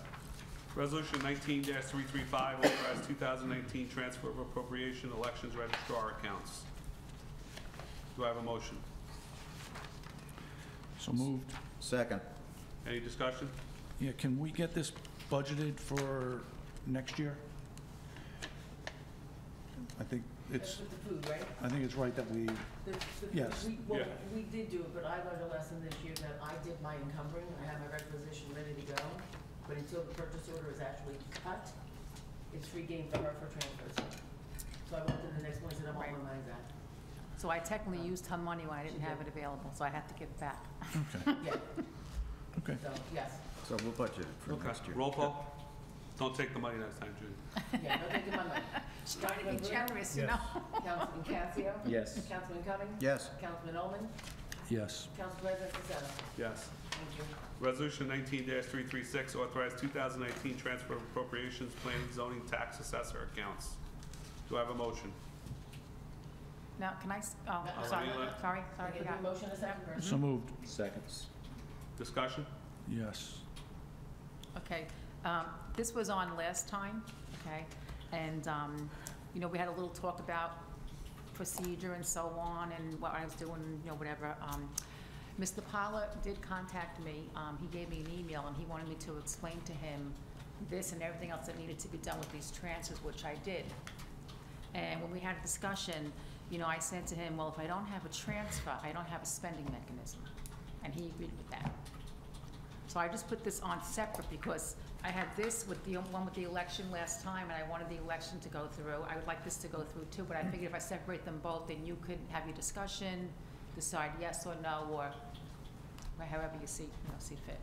[SPEAKER 1] Resolution 19-335, authorized 2019 transfer of appropriation elections registrar accounts. Do I have a motion?
[SPEAKER 5] So moved.
[SPEAKER 8] second.
[SPEAKER 1] Any discussion?
[SPEAKER 5] Yeah, can we get this budgeted for next year? I think
[SPEAKER 2] That's
[SPEAKER 5] it's,
[SPEAKER 2] with the food, right?
[SPEAKER 5] I think it's right that we,
[SPEAKER 2] The
[SPEAKER 5] Yes.
[SPEAKER 2] Well,
[SPEAKER 1] Yeah.
[SPEAKER 2] we did do it, but I learned a lesson this year that I did my encumbering, I have my requisition ready to go, but until the purchase order is actually cut, it's free game for her for transfers. So I went to the next one, and said, I'm on my mind's at.
[SPEAKER 6] So I technically used her money when I didn't have it available, so I had to give it back.
[SPEAKER 5] okay,
[SPEAKER 2] Yeah,
[SPEAKER 5] okay.
[SPEAKER 2] so, yes,
[SPEAKER 8] So we'll budget it for next year.
[SPEAKER 1] Roll call? Don't take the money next time, Judy.
[SPEAKER 2] yeah, no taking my money.
[SPEAKER 6] She's trying to be
[SPEAKER 2] Councilman Bruno?
[SPEAKER 6] generous, you
[SPEAKER 4] Yes.
[SPEAKER 6] know?
[SPEAKER 2] Councilman Casio?
[SPEAKER 3] Yes.
[SPEAKER 2] Councilman Cumming?
[SPEAKER 8] Yes,
[SPEAKER 2] Councilman Ullman?
[SPEAKER 5] Yes.
[SPEAKER 2] Council President DeSantis?
[SPEAKER 1] Yes.
[SPEAKER 2] Thank you.
[SPEAKER 1] Resolution 19-336, authorized 2019 transfer of appropriations, planning, zoning, tax assessor accounts. Do I have a motion?
[SPEAKER 6] Now, can I, oh,
[SPEAKER 2] Uh,
[SPEAKER 6] sorry,
[SPEAKER 1] Leila?
[SPEAKER 6] sorry,
[SPEAKER 2] I give you a
[SPEAKER 6] forgot.
[SPEAKER 2] motion, a second, Chris?
[SPEAKER 5] So moved.
[SPEAKER 3] Seconds.
[SPEAKER 1] Discussion?
[SPEAKER 5] Yes.
[SPEAKER 6] Okay, this was on last time, okay? And, you know, we had a little talk about procedure and so on, and what I was doing, you know, whatever. Mr. Pollard did contact me. He gave me an email, and he wanted me to explain to him this and everything else that needed to be done with these transfers, which I did. And when we had a discussion, you know, I said to him, well, if I don't have a transfer, I don't have a spending mechanism. And he agreed with that. So I just put this on separate because I had this with the one with the election last time, and I wanted the election to go through. I would like this to go through too, but I figured if I separate them both, then you could have your discussion, decide yes or no, or however you see, see fit.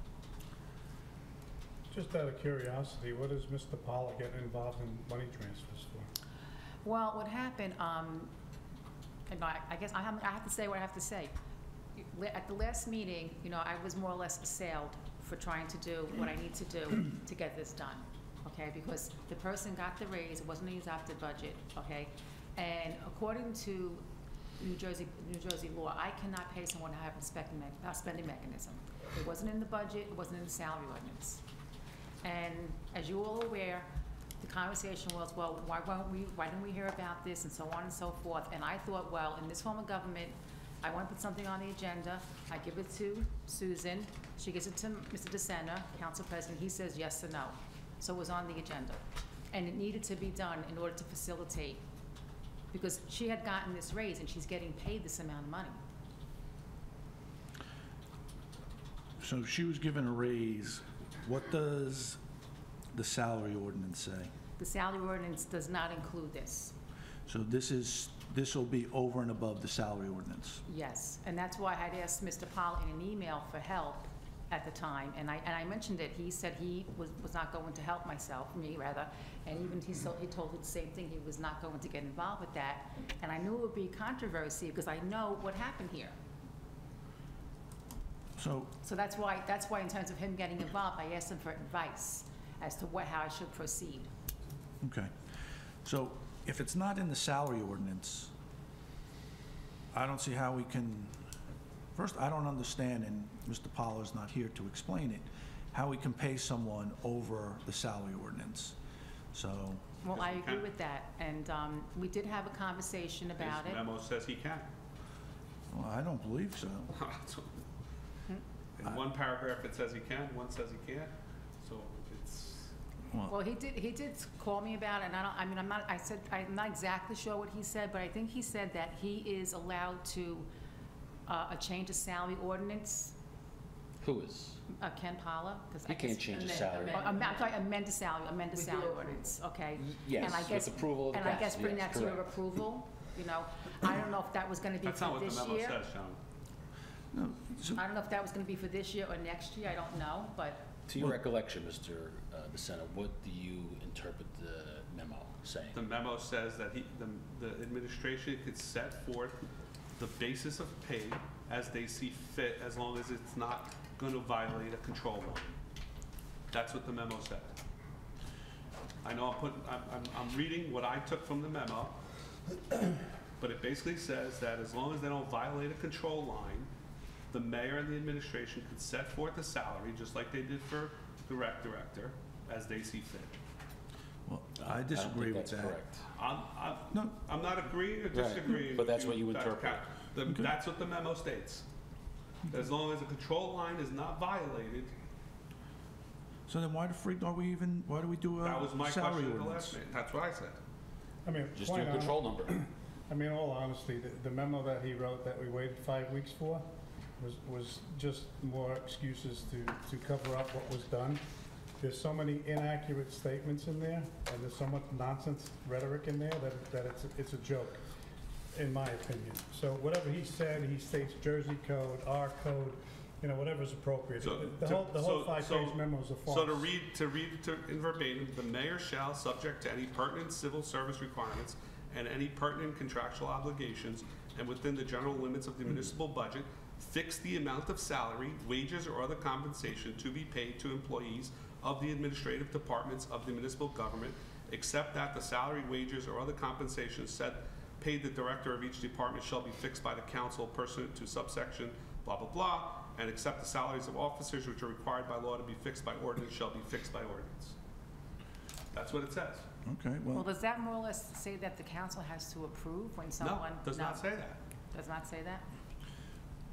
[SPEAKER 4] Just out of curiosity, what does Mr. Pollard get involved in money transfers for?
[SPEAKER 6] Well, what happened, and I guess I have to say what I have to say. At the last meeting, you know, I was more or less assailed for trying to do what I need to do to get this done, okay? Because the person got the raise, it wasn't a adopted budget, okay? And according to New Jersey law, I cannot pay someone to have a spending mechanism. It wasn't in the budget, it wasn't in the salary ordinance. And as you're all aware, the conversation was, well, why didn't we hear about this, and so on and so forth. And I thought, well, in this form of government, I want to put something on the agenda. I give it to Susan. She gives it to Mr. DeSena, Council President. He says yes or no. So it was on the agenda. And it needed to be done in order to facilitate, because she had gotten this raise and she's getting paid this amount of money.
[SPEAKER 5] So she was given a raise. What does the salary ordinance say?
[SPEAKER 6] The salary ordinance does not include this.
[SPEAKER 5] So this will be over and above the salary ordinance.
[SPEAKER 6] Yes, and that's why I had asked Mr. Powell in an email for help at the time, and I mentioned it. He said he was not going to help me, and even he told me the same thing. He was not going to get involved with that, and I knew it would be controversy because I know what happened here. So that's why in terms of him getting involved, I asked him for advice as to how I should proceed.
[SPEAKER 5] Okay. So if it's not in the salary ordinance, I don't see how we can, first, I don't understand, and Mr. Pollard's not here to explain it, how we can pay someone over the salary ordinance. So,
[SPEAKER 6] Well, I
[SPEAKER 1] Yes, we
[SPEAKER 6] agree
[SPEAKER 1] can.
[SPEAKER 6] with that, and we did have a conversation about
[SPEAKER 1] His
[SPEAKER 6] it.
[SPEAKER 1] memo says he can.
[SPEAKER 5] well, I don't believe so.
[SPEAKER 1] In one paragraph, it says he can, one says he can't, so it's,
[SPEAKER 6] Well, he did call me about it, and I'm not exactly sure what he said, but I think he said that he is allowed to change a salary ordinance
[SPEAKER 7] Who is?
[SPEAKER 6] Ken Paula, because I
[SPEAKER 7] He can't
[SPEAKER 6] guess...
[SPEAKER 7] change his
[SPEAKER 2] amend-
[SPEAKER 7] salary.
[SPEAKER 2] amend.
[SPEAKER 6] I'm sorry, amend the salary
[SPEAKER 2] With your
[SPEAKER 6] salary
[SPEAKER 2] approval.
[SPEAKER 6] ordinance, okay?
[SPEAKER 7] Yes,
[SPEAKER 6] And I
[SPEAKER 7] with
[SPEAKER 6] guess-
[SPEAKER 7] approval of the
[SPEAKER 6] And I guess
[SPEAKER 7] council,
[SPEAKER 6] bring
[SPEAKER 7] yes,
[SPEAKER 6] that to your
[SPEAKER 7] correct.
[SPEAKER 6] approval, you know? I don't know if that was gonna be
[SPEAKER 1] That's not
[SPEAKER 6] for
[SPEAKER 1] what the
[SPEAKER 6] this
[SPEAKER 1] memo
[SPEAKER 6] year.
[SPEAKER 1] says, Sean.
[SPEAKER 5] No, so-
[SPEAKER 6] I don't know if that was gonna be for this year or next year, I don't know, but
[SPEAKER 7] To your recollection, Mr. DeSena, what do you interpret the memo saying?
[SPEAKER 1] The memo says that the administration could set forth the basis of pay as they see fit, as long as it's not going to violate a control law. That's what the memo said. I know I'm reading what I took from the memo, but it basically says that as long as they don't violate a control line, the mayor and the administration could set forth a salary, just like they did for the rec director, as they see fit.
[SPEAKER 5] Well, I disagree with that.
[SPEAKER 7] I don't think that's correct.
[SPEAKER 5] No,
[SPEAKER 1] I'm not agreeing or
[SPEAKER 7] Right,
[SPEAKER 1] disagreeing.
[SPEAKER 7] but
[SPEAKER 1] with
[SPEAKER 7] that's what you
[SPEAKER 1] Dr.
[SPEAKER 7] interpret.
[SPEAKER 1] Cat. That's what the memo states. As long as the control line is not violated,
[SPEAKER 5] so then why the freak are we even, why do we do
[SPEAKER 1] that was my
[SPEAKER 5] a salary
[SPEAKER 1] question at the
[SPEAKER 5] ordinance?
[SPEAKER 1] last meeting. That's what I said.
[SPEAKER 4] I mean,
[SPEAKER 7] Just do
[SPEAKER 4] quite
[SPEAKER 7] a
[SPEAKER 4] honest-
[SPEAKER 7] control number.
[SPEAKER 4] I mean, in all honesty, the memo that he wrote that we waited 5 weeks for was just more excuses to cover up what was done. There's so many inaccurate statements in there, and there's so much nonsense rhetoric in there that it's a joke, in my opinion. So whatever he said, he states Jersey code, our code, you know, whatever's appropriate. The whole 5-page memo is a farce.
[SPEAKER 1] So to read in verbatim, the mayor shall, subject to any pertinent civil service requirements and any pertinent contractual obligations, and within the general limits of the municipal budget, fix the amount of salary, wages, or other compensation to be paid to employees of the administrative departments of the municipal government, except that the salary, wages, or other compensation said paid the director of each department shall be fixed by the council pursuant to subsection blah, blah, blah, and except the salaries of officers which are required by law to be fixed by ordinance shall be fixed by ordinance. That's what it says.
[SPEAKER 5] Okay,
[SPEAKER 6] well,
[SPEAKER 5] well,
[SPEAKER 6] does that more or less say that the council has to approve when
[SPEAKER 1] No,
[SPEAKER 6] someone...
[SPEAKER 1] it does not say that.
[SPEAKER 6] Does not say that?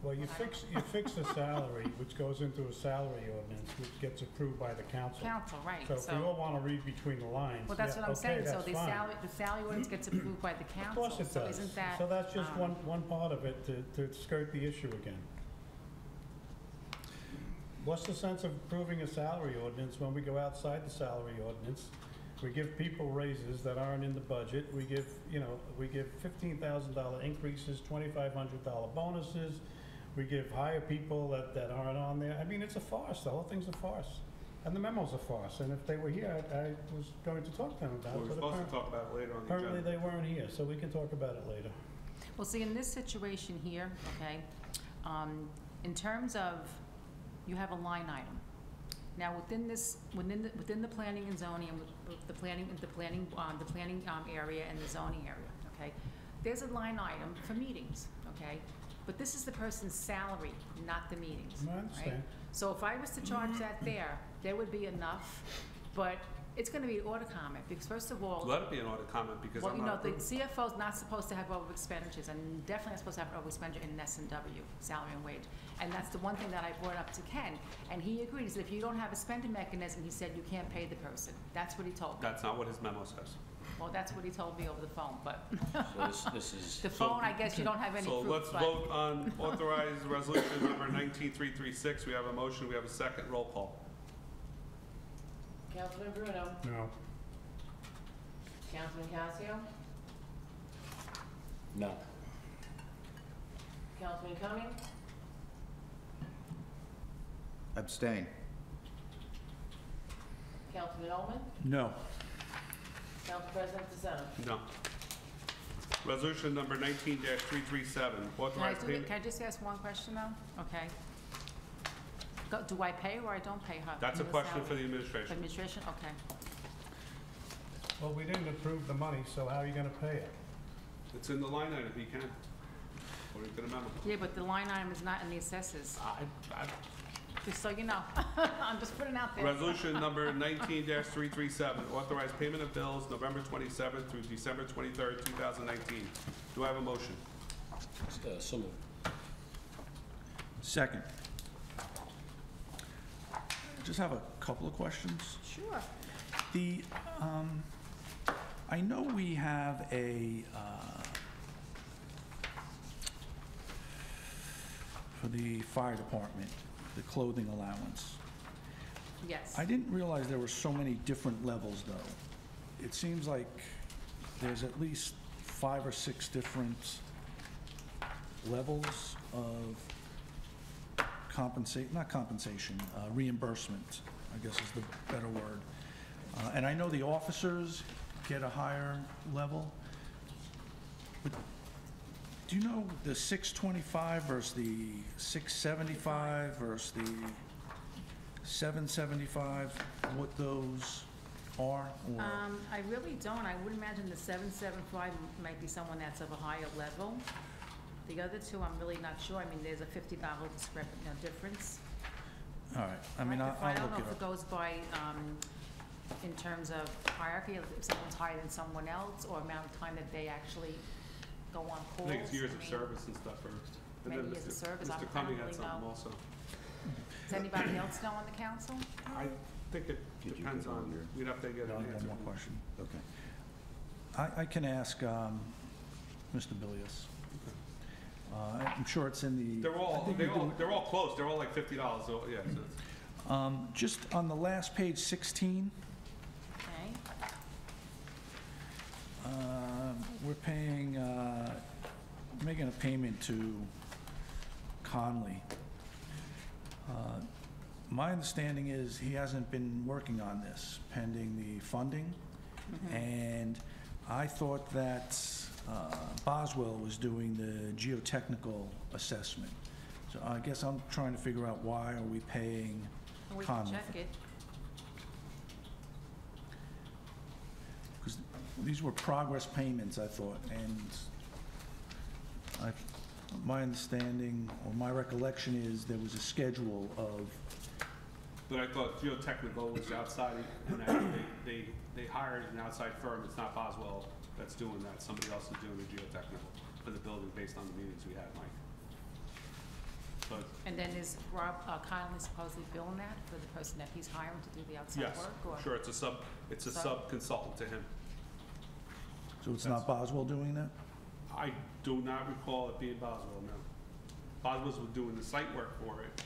[SPEAKER 4] Well, you fix the salary, which goes into a salary ordinance, which gets approved by the council.
[SPEAKER 6] Council, right,
[SPEAKER 4] So if we all want to read between the lines,
[SPEAKER 6] Well, that's
[SPEAKER 4] yeah,
[SPEAKER 6] what I'm
[SPEAKER 4] okay,
[SPEAKER 6] saying, so
[SPEAKER 4] that's
[SPEAKER 6] the
[SPEAKER 4] fine.
[SPEAKER 6] salary ordinance gets approved by the
[SPEAKER 4] Of
[SPEAKER 6] council.
[SPEAKER 4] course it
[SPEAKER 6] So
[SPEAKER 4] does.
[SPEAKER 6] isn't that...
[SPEAKER 4] So that's just
[SPEAKER 6] um,
[SPEAKER 4] one part of it to skirt the issue again. What's the sense of approving a salary ordinance when we go outside the salary ordinance? We give people raises that aren't in the budget. We give, we give $15,000 increases, $2,500 bonuses. We give hire people that aren't on there. I mean, it's a farce. The whole thing's a farce. And the memo's a farce. And if they were here, I was going to talk to them about
[SPEAKER 1] We're
[SPEAKER 4] it. but
[SPEAKER 1] supposed to
[SPEAKER 4] apparently-
[SPEAKER 1] talk about it later on the
[SPEAKER 4] Apparently
[SPEAKER 1] agenda.
[SPEAKER 4] they weren't here, so we can talk about it later.
[SPEAKER 6] Well, see, in this situation here, okay, in terms of, you have a line item. Now, within the planning and zoning, and the planning area and the zoning area, okay, there's a line item for meetings, okay? But this is the person's salary, not the meetings,
[SPEAKER 4] I
[SPEAKER 6] right?
[SPEAKER 4] understand.
[SPEAKER 6] So if I was to charge that there would be enough, but it's gonna be an order comment, because first of all,
[SPEAKER 1] Let it be an audit comment because
[SPEAKER 6] well,
[SPEAKER 1] I'm
[SPEAKER 6] you know,
[SPEAKER 1] not
[SPEAKER 6] the
[SPEAKER 1] approving.
[SPEAKER 6] CFO's not supposed to have over expenditures, and definitely not supposed to have over expenditure in S&W, salary and wage. And that's the one thing that I brought up to Ken, and he agreed. He said, if you don't have a spending mechanism, he said, you can't pay the person. That's what he told me.
[SPEAKER 1] That's not what his memo says.
[SPEAKER 6] Well, that's what he told me over the phone, but
[SPEAKER 7] So this is,
[SPEAKER 6] the phone, I guess you don't have any
[SPEAKER 1] So
[SPEAKER 6] proof,
[SPEAKER 1] let's
[SPEAKER 6] but-
[SPEAKER 1] vote on authorized resolution number 19336. We have a motion, we have a second, roll call.
[SPEAKER 2] Councilman Bruno,
[SPEAKER 4] No.
[SPEAKER 2] Councilman Casio,
[SPEAKER 7] no.
[SPEAKER 2] Councilman Cumming,
[SPEAKER 8] Abstain.
[SPEAKER 2] Councilman Ullman,
[SPEAKER 5] no.
[SPEAKER 2] Council President DeSena.
[SPEAKER 1] No. Resolution number 19-337, authorized payment.
[SPEAKER 6] Can I just ask one question though? Okay. Do I pay or I don't pay her?
[SPEAKER 1] That's a
[SPEAKER 6] in the
[SPEAKER 1] question for
[SPEAKER 6] salary?
[SPEAKER 1] the administration.
[SPEAKER 6] Administration, okay.
[SPEAKER 4] Well, we didn't approve the money, so how are you gonna pay it?
[SPEAKER 1] It's in the line item, he can. Or you can amend it.
[SPEAKER 6] Yeah, but the line item is not in the assessors, just so you know. I'm just putting it out there.
[SPEAKER 1] Resolution number 19-337, authorized payment of bills November 27th through December 23rd, 2019. Do I have a motion?
[SPEAKER 7] So moved.
[SPEAKER 5] Second. Just have a couple of questions.
[SPEAKER 6] Sure.
[SPEAKER 5] I know we have for the fire department, the clothing allowance.
[SPEAKER 6] Yes.
[SPEAKER 5] I didn't realize there were so many different levels, though. It seems like there's at least 5 or 6 different levels of reimbursement, I guess is the better word. And I know the officers get a higher level, but do you know the 625 versus the 675 versus the 775, what those are? Or
[SPEAKER 6] I really don't. I would imagine the 775 might be someone that's of a higher level. The other two, I'm really not sure. I mean, there's a $50 difference.
[SPEAKER 5] All right, I mean, I'll
[SPEAKER 6] I don't
[SPEAKER 5] look
[SPEAKER 6] know
[SPEAKER 5] it
[SPEAKER 6] if it
[SPEAKER 5] up.
[SPEAKER 6] goes by, in terms of hierarchy, if someone's higher than someone else, or amount of time that they actually go on
[SPEAKER 1] I
[SPEAKER 6] calls.
[SPEAKER 1] think it's years
[SPEAKER 6] I
[SPEAKER 1] of
[SPEAKER 6] mean,
[SPEAKER 1] service and stuff first. And
[SPEAKER 6] Maybe
[SPEAKER 1] then
[SPEAKER 6] years of service. I
[SPEAKER 1] Mr.
[SPEAKER 6] don't
[SPEAKER 1] Cumming had
[SPEAKER 6] really
[SPEAKER 1] something
[SPEAKER 6] know.
[SPEAKER 1] also.
[SPEAKER 6] Does anybody else know on the council?
[SPEAKER 1] I think it
[SPEAKER 8] Did you
[SPEAKER 1] depends
[SPEAKER 8] get
[SPEAKER 1] on,
[SPEAKER 8] on your-
[SPEAKER 1] we'd have to get
[SPEAKER 5] No,
[SPEAKER 1] an
[SPEAKER 5] I got
[SPEAKER 1] answer.
[SPEAKER 5] one more question.
[SPEAKER 8] Okay.
[SPEAKER 5] I can ask Mr. Bilius. I'm sure it's in the...
[SPEAKER 1] They're
[SPEAKER 5] I
[SPEAKER 1] all,
[SPEAKER 5] think we do-
[SPEAKER 1] they're all close, they're all like $50, so, yeah, so it's.
[SPEAKER 5] Just on the last page, 16,
[SPEAKER 6] Okay.
[SPEAKER 5] we're paying, making a payment to Conley. My understanding is he hasn't been working on this pending the funding, and I thought that Boswell was doing the geotechnical assessment. So I guess I'm trying to figure out why are we paying
[SPEAKER 6] We can
[SPEAKER 5] Conley?
[SPEAKER 6] check it.
[SPEAKER 5] Because these were progress payments, I thought, and my understanding, or my recollection is there was a schedule of,
[SPEAKER 1] But I thought geotechnical was outside, and that they hired an outside firm, it's not Boswell that's doing that, somebody else is doing the geotechnical for the building based on the meetings we had, Mike. So,
[SPEAKER 6] And then is Rob Conley supposedly billing that for the person that he's hiring to do the outside
[SPEAKER 1] yes,
[SPEAKER 6] work? Or?
[SPEAKER 1] sure, it's a sub consultant to him.
[SPEAKER 5] so it's not Boswell doing that?
[SPEAKER 1] I do not recall it being Boswell, no. Boswell was doing the site work for it,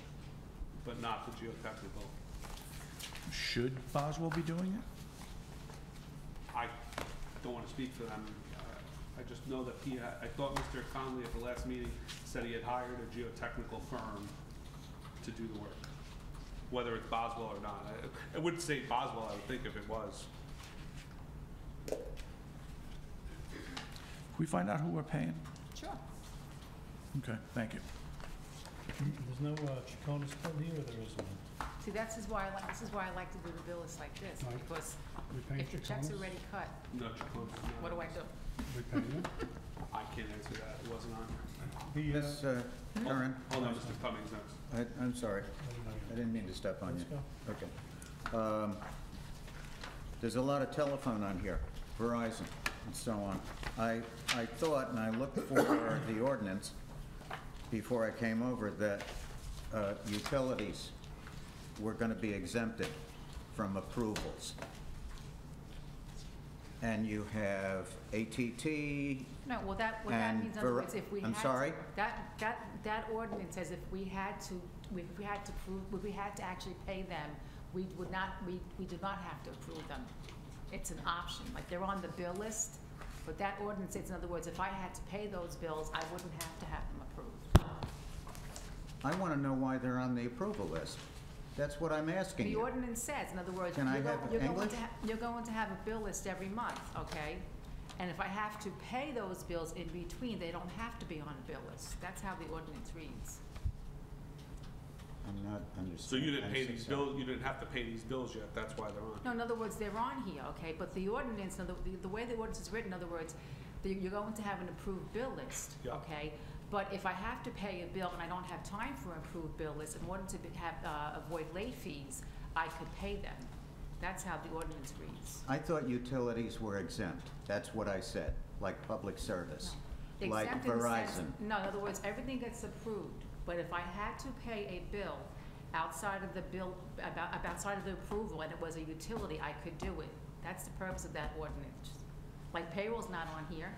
[SPEAKER 1] but not the geotechnical.
[SPEAKER 5] Should Boswell be doing it?
[SPEAKER 1] I don't want to speak for them. I just know that I thought Mr. Conley at the last meeting said he had hired a geotechnical firm to do the work, whether it's Boswell or not. I wouldn't say Boswell, I would think if it was.
[SPEAKER 5] Can we find out who we're paying?
[SPEAKER 6] Sure.
[SPEAKER 5] Okay, thank you.
[SPEAKER 4] There's no Chacon still here, or there is one?
[SPEAKER 6] See, this is why I like to do the bills like this,
[SPEAKER 4] Right.
[SPEAKER 6] because
[SPEAKER 4] We paying
[SPEAKER 6] if the check's
[SPEAKER 4] Chaconas?
[SPEAKER 6] already cut,
[SPEAKER 1] No, Chacon,
[SPEAKER 6] what do I do?
[SPEAKER 4] We paying them?
[SPEAKER 1] I can't answer that. It wasn't on.
[SPEAKER 4] The,
[SPEAKER 8] Miss Curran,
[SPEAKER 1] Hold on, Mr. Cummings next.
[SPEAKER 8] I'm sorry. I
[SPEAKER 4] I
[SPEAKER 8] didn't mean to step on you.
[SPEAKER 4] Let's go.
[SPEAKER 8] Okay. There's a lot of telephone on here, Verizon and so on. I thought, and I looked for the ordinance before I came over, that utilities were going to be exempted from approvals. And you have AT&T,
[SPEAKER 6] No, what that
[SPEAKER 8] And
[SPEAKER 6] means, in other words, if we had
[SPEAKER 8] I'm
[SPEAKER 6] to-
[SPEAKER 8] sorry?
[SPEAKER 6] That ordinance says if we had to actually pay them, we do not have to approve them. It's an option, like they're on the bill list, but that ordinance says, in other words, if I had to pay those bills, I wouldn't have to have them approved.
[SPEAKER 8] I want to know why they're on the approval list. That's what I'm asking
[SPEAKER 6] The
[SPEAKER 8] you.
[SPEAKER 6] ordinance says, in other words,
[SPEAKER 8] Can I have English?
[SPEAKER 6] you're going to have a bill list every month, okay? And if I have to pay those bills in between, they don't have to be on a bill list. That's how the ordinance reads.
[SPEAKER 8] I'm not understanding.
[SPEAKER 1] So you didn't pay these bills, you didn't have to pay these bills yet, that's why they're on.
[SPEAKER 6] No, in other words, they're on here, okay? But the ordinance, the way the ordinance is written, in other words, you're going to have an approved bill list,
[SPEAKER 1] Yeah.
[SPEAKER 6] okay? But if I have to pay a bill and I don't have time for an approved bill list, in order to avoid late fees, I could pay them. That's how the ordinance reads.
[SPEAKER 8] I thought utilities were exempt. That's what I said, like public service,
[SPEAKER 6] No.
[SPEAKER 8] like
[SPEAKER 6] Exempt in the sense-
[SPEAKER 8] Verizon.
[SPEAKER 6] No, in other words, everything gets approved, but if I had to pay a bill outside of the outside of the approval and it was a utility, I could do it. That's the purpose of that ordinance. Like payroll's not on here,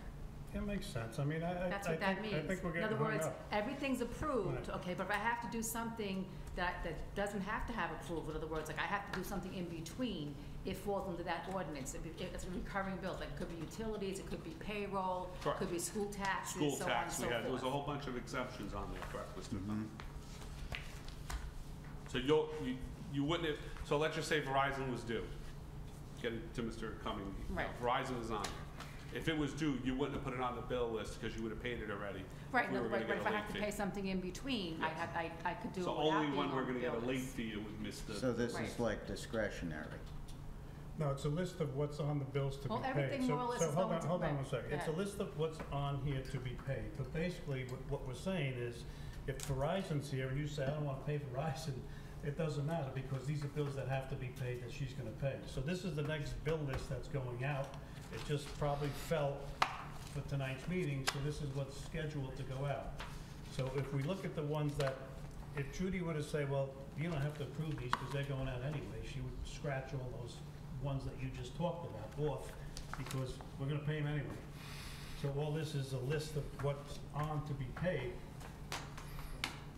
[SPEAKER 4] It makes sense. I mean,
[SPEAKER 6] That's what that means.
[SPEAKER 4] I think we're
[SPEAKER 6] In
[SPEAKER 4] getting
[SPEAKER 6] other
[SPEAKER 4] hung
[SPEAKER 6] words,
[SPEAKER 4] up.
[SPEAKER 6] everything's approved,
[SPEAKER 4] Right.
[SPEAKER 6] okay, but if I have to do something that doesn't have to have approval, in other words, like I have to do something in between, it falls under that ordinance. It's a recurring bill, like it could be utilities, it could be payroll, it
[SPEAKER 1] Correct.
[SPEAKER 6] could be school taxes,
[SPEAKER 1] School
[SPEAKER 6] so on and
[SPEAKER 1] tax,
[SPEAKER 6] so
[SPEAKER 1] we had, there was a
[SPEAKER 6] forth.
[SPEAKER 1] whole bunch of exemptions on there, correct, Mr.
[SPEAKER 8] Mhm.
[SPEAKER 1] Cummings? So you wouldn't have, so let's just say Verizon was due. Getting to Mr. Cummings.
[SPEAKER 6] Right.
[SPEAKER 1] Verizon is on there. If it was due, you wouldn't have put it on the bill list because you would have paid it already.
[SPEAKER 6] Right,
[SPEAKER 1] If
[SPEAKER 6] no,
[SPEAKER 1] we were
[SPEAKER 6] but
[SPEAKER 1] gonna get
[SPEAKER 6] if
[SPEAKER 1] a
[SPEAKER 6] I
[SPEAKER 1] late
[SPEAKER 6] have to
[SPEAKER 1] fee.
[SPEAKER 6] pay something in between,
[SPEAKER 1] Yes.
[SPEAKER 6] I could do it
[SPEAKER 1] So
[SPEAKER 6] without
[SPEAKER 1] only
[SPEAKER 6] being
[SPEAKER 1] when
[SPEAKER 6] on
[SPEAKER 1] we're
[SPEAKER 6] the
[SPEAKER 1] gonna get a
[SPEAKER 6] bill
[SPEAKER 1] late
[SPEAKER 6] list.
[SPEAKER 1] fee, it would miss the.
[SPEAKER 8] So this
[SPEAKER 6] Right.
[SPEAKER 8] is like discretionary.
[SPEAKER 4] No, it's a list of what's on the bills to be
[SPEAKER 6] Well,
[SPEAKER 4] paid.
[SPEAKER 6] everything more or less is going to-
[SPEAKER 4] Hold on
[SPEAKER 6] right.
[SPEAKER 4] one second.
[SPEAKER 6] Go
[SPEAKER 4] It's a
[SPEAKER 6] ahead.
[SPEAKER 4] list of what's on here to be paid. But basically, what we're saying is, if Verizon's here and you say, I don't wanna pay Verizon, it doesn't matter because these are bills that have to be paid that she's gonna pay. So this is the next bill list that's going out. It just probably fell for tonight's meeting, so this is what's scheduled to go out. So if we look at the ones that, if Judy were to say, well, you don't have to approve these because they're going out anyway, she would scratch all those ones that you just talked about off because we're gonna pay them anyway. So all this is a list of what's on to be paid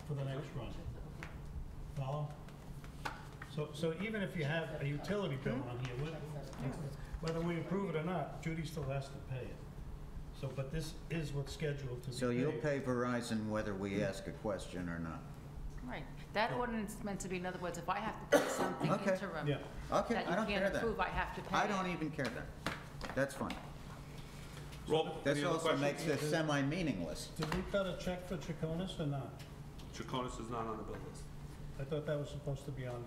[SPEAKER 4] for the next run. Follow? So even if you have a utility bill on here, whether we approve it or not, Judy still has to pay it. So, but this is what's scheduled to be paid.
[SPEAKER 8] So you'll pay Verizon whether we ask a question or not?
[SPEAKER 6] Right, that ordinance is meant to be, in other words, if I have to pay something
[SPEAKER 8] Okay.
[SPEAKER 6] interim
[SPEAKER 4] Yeah.
[SPEAKER 8] Okay,
[SPEAKER 6] that
[SPEAKER 8] I
[SPEAKER 6] you
[SPEAKER 8] don't care
[SPEAKER 6] can't
[SPEAKER 8] that.
[SPEAKER 6] approve, I have to pay.
[SPEAKER 8] I don't even care that. That's fine.
[SPEAKER 1] Roll,
[SPEAKER 8] This
[SPEAKER 1] any other
[SPEAKER 8] also makes
[SPEAKER 1] questions?
[SPEAKER 8] this semi-meaningless.
[SPEAKER 4] Did we cut a check for Chaconis or not?
[SPEAKER 1] Chaconis is not on the bill list.
[SPEAKER 4] I thought that was supposed to be on,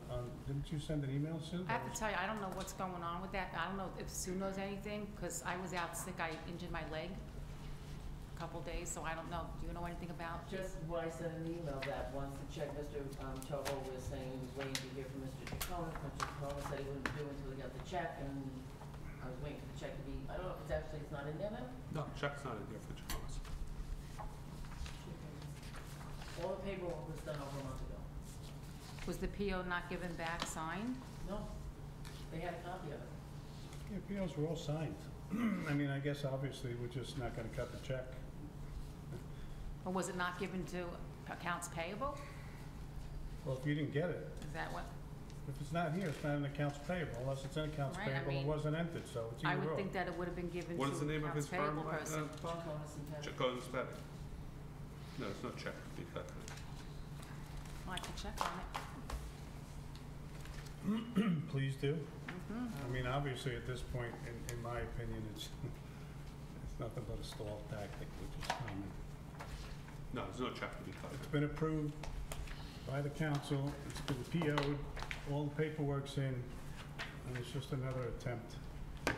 [SPEAKER 4] didn't you send an email, Sue?
[SPEAKER 6] I have to tell you, I don't know what's going on with that. I don't know if Sue knows anything, because I was out sick, I injured my leg a couple days, so I don't know. Do you know anything about?
[SPEAKER 2] Just what I sent an email that once the check, Mr. Toho was saying he was waiting to hear from Mr. Chacon. Mr. Chacon said he wouldn't do it until he got the check, and I was waiting for the check to be, I don't know if it's not in there now?
[SPEAKER 1] No, check's not in there for Chaconis.
[SPEAKER 2] All the paperwork was done over a month ago.
[SPEAKER 6] Was the PO not given back, signed?
[SPEAKER 2] No, they had a copy of it.
[SPEAKER 4] Yeah, POs were all signed. I mean, I guess obviously we're just not gonna cut the check.
[SPEAKER 6] Or was it not given to accounts payable?
[SPEAKER 4] Well, if you didn't get it,
[SPEAKER 6] Is that what?
[SPEAKER 4] if it's not here, it's not in accounts payable, unless it's in accounts
[SPEAKER 6] Right, I
[SPEAKER 4] payable, it
[SPEAKER 6] mean,
[SPEAKER 4] wasn't entered, so it's
[SPEAKER 6] I
[SPEAKER 4] either
[SPEAKER 6] would
[SPEAKER 4] or.
[SPEAKER 6] think that it would have been given to
[SPEAKER 1] What is the name of
[SPEAKER 6] accounts
[SPEAKER 1] his firm?
[SPEAKER 6] payable person.
[SPEAKER 1] Bob?
[SPEAKER 2] Chaconis and Pettit.
[SPEAKER 1] Chaconis Betting. No, there's no check to be cut.
[SPEAKER 6] Well, I can check on it.
[SPEAKER 4] Please do.
[SPEAKER 6] Mhm.
[SPEAKER 4] I mean, obviously, at this point, in my opinion, it's nothing but a stall tactic, which is common.
[SPEAKER 1] No, there's no check to be cut.
[SPEAKER 4] It's been approved by the council, it's been PO'd, all the paperwork's in, and it's just another attempt to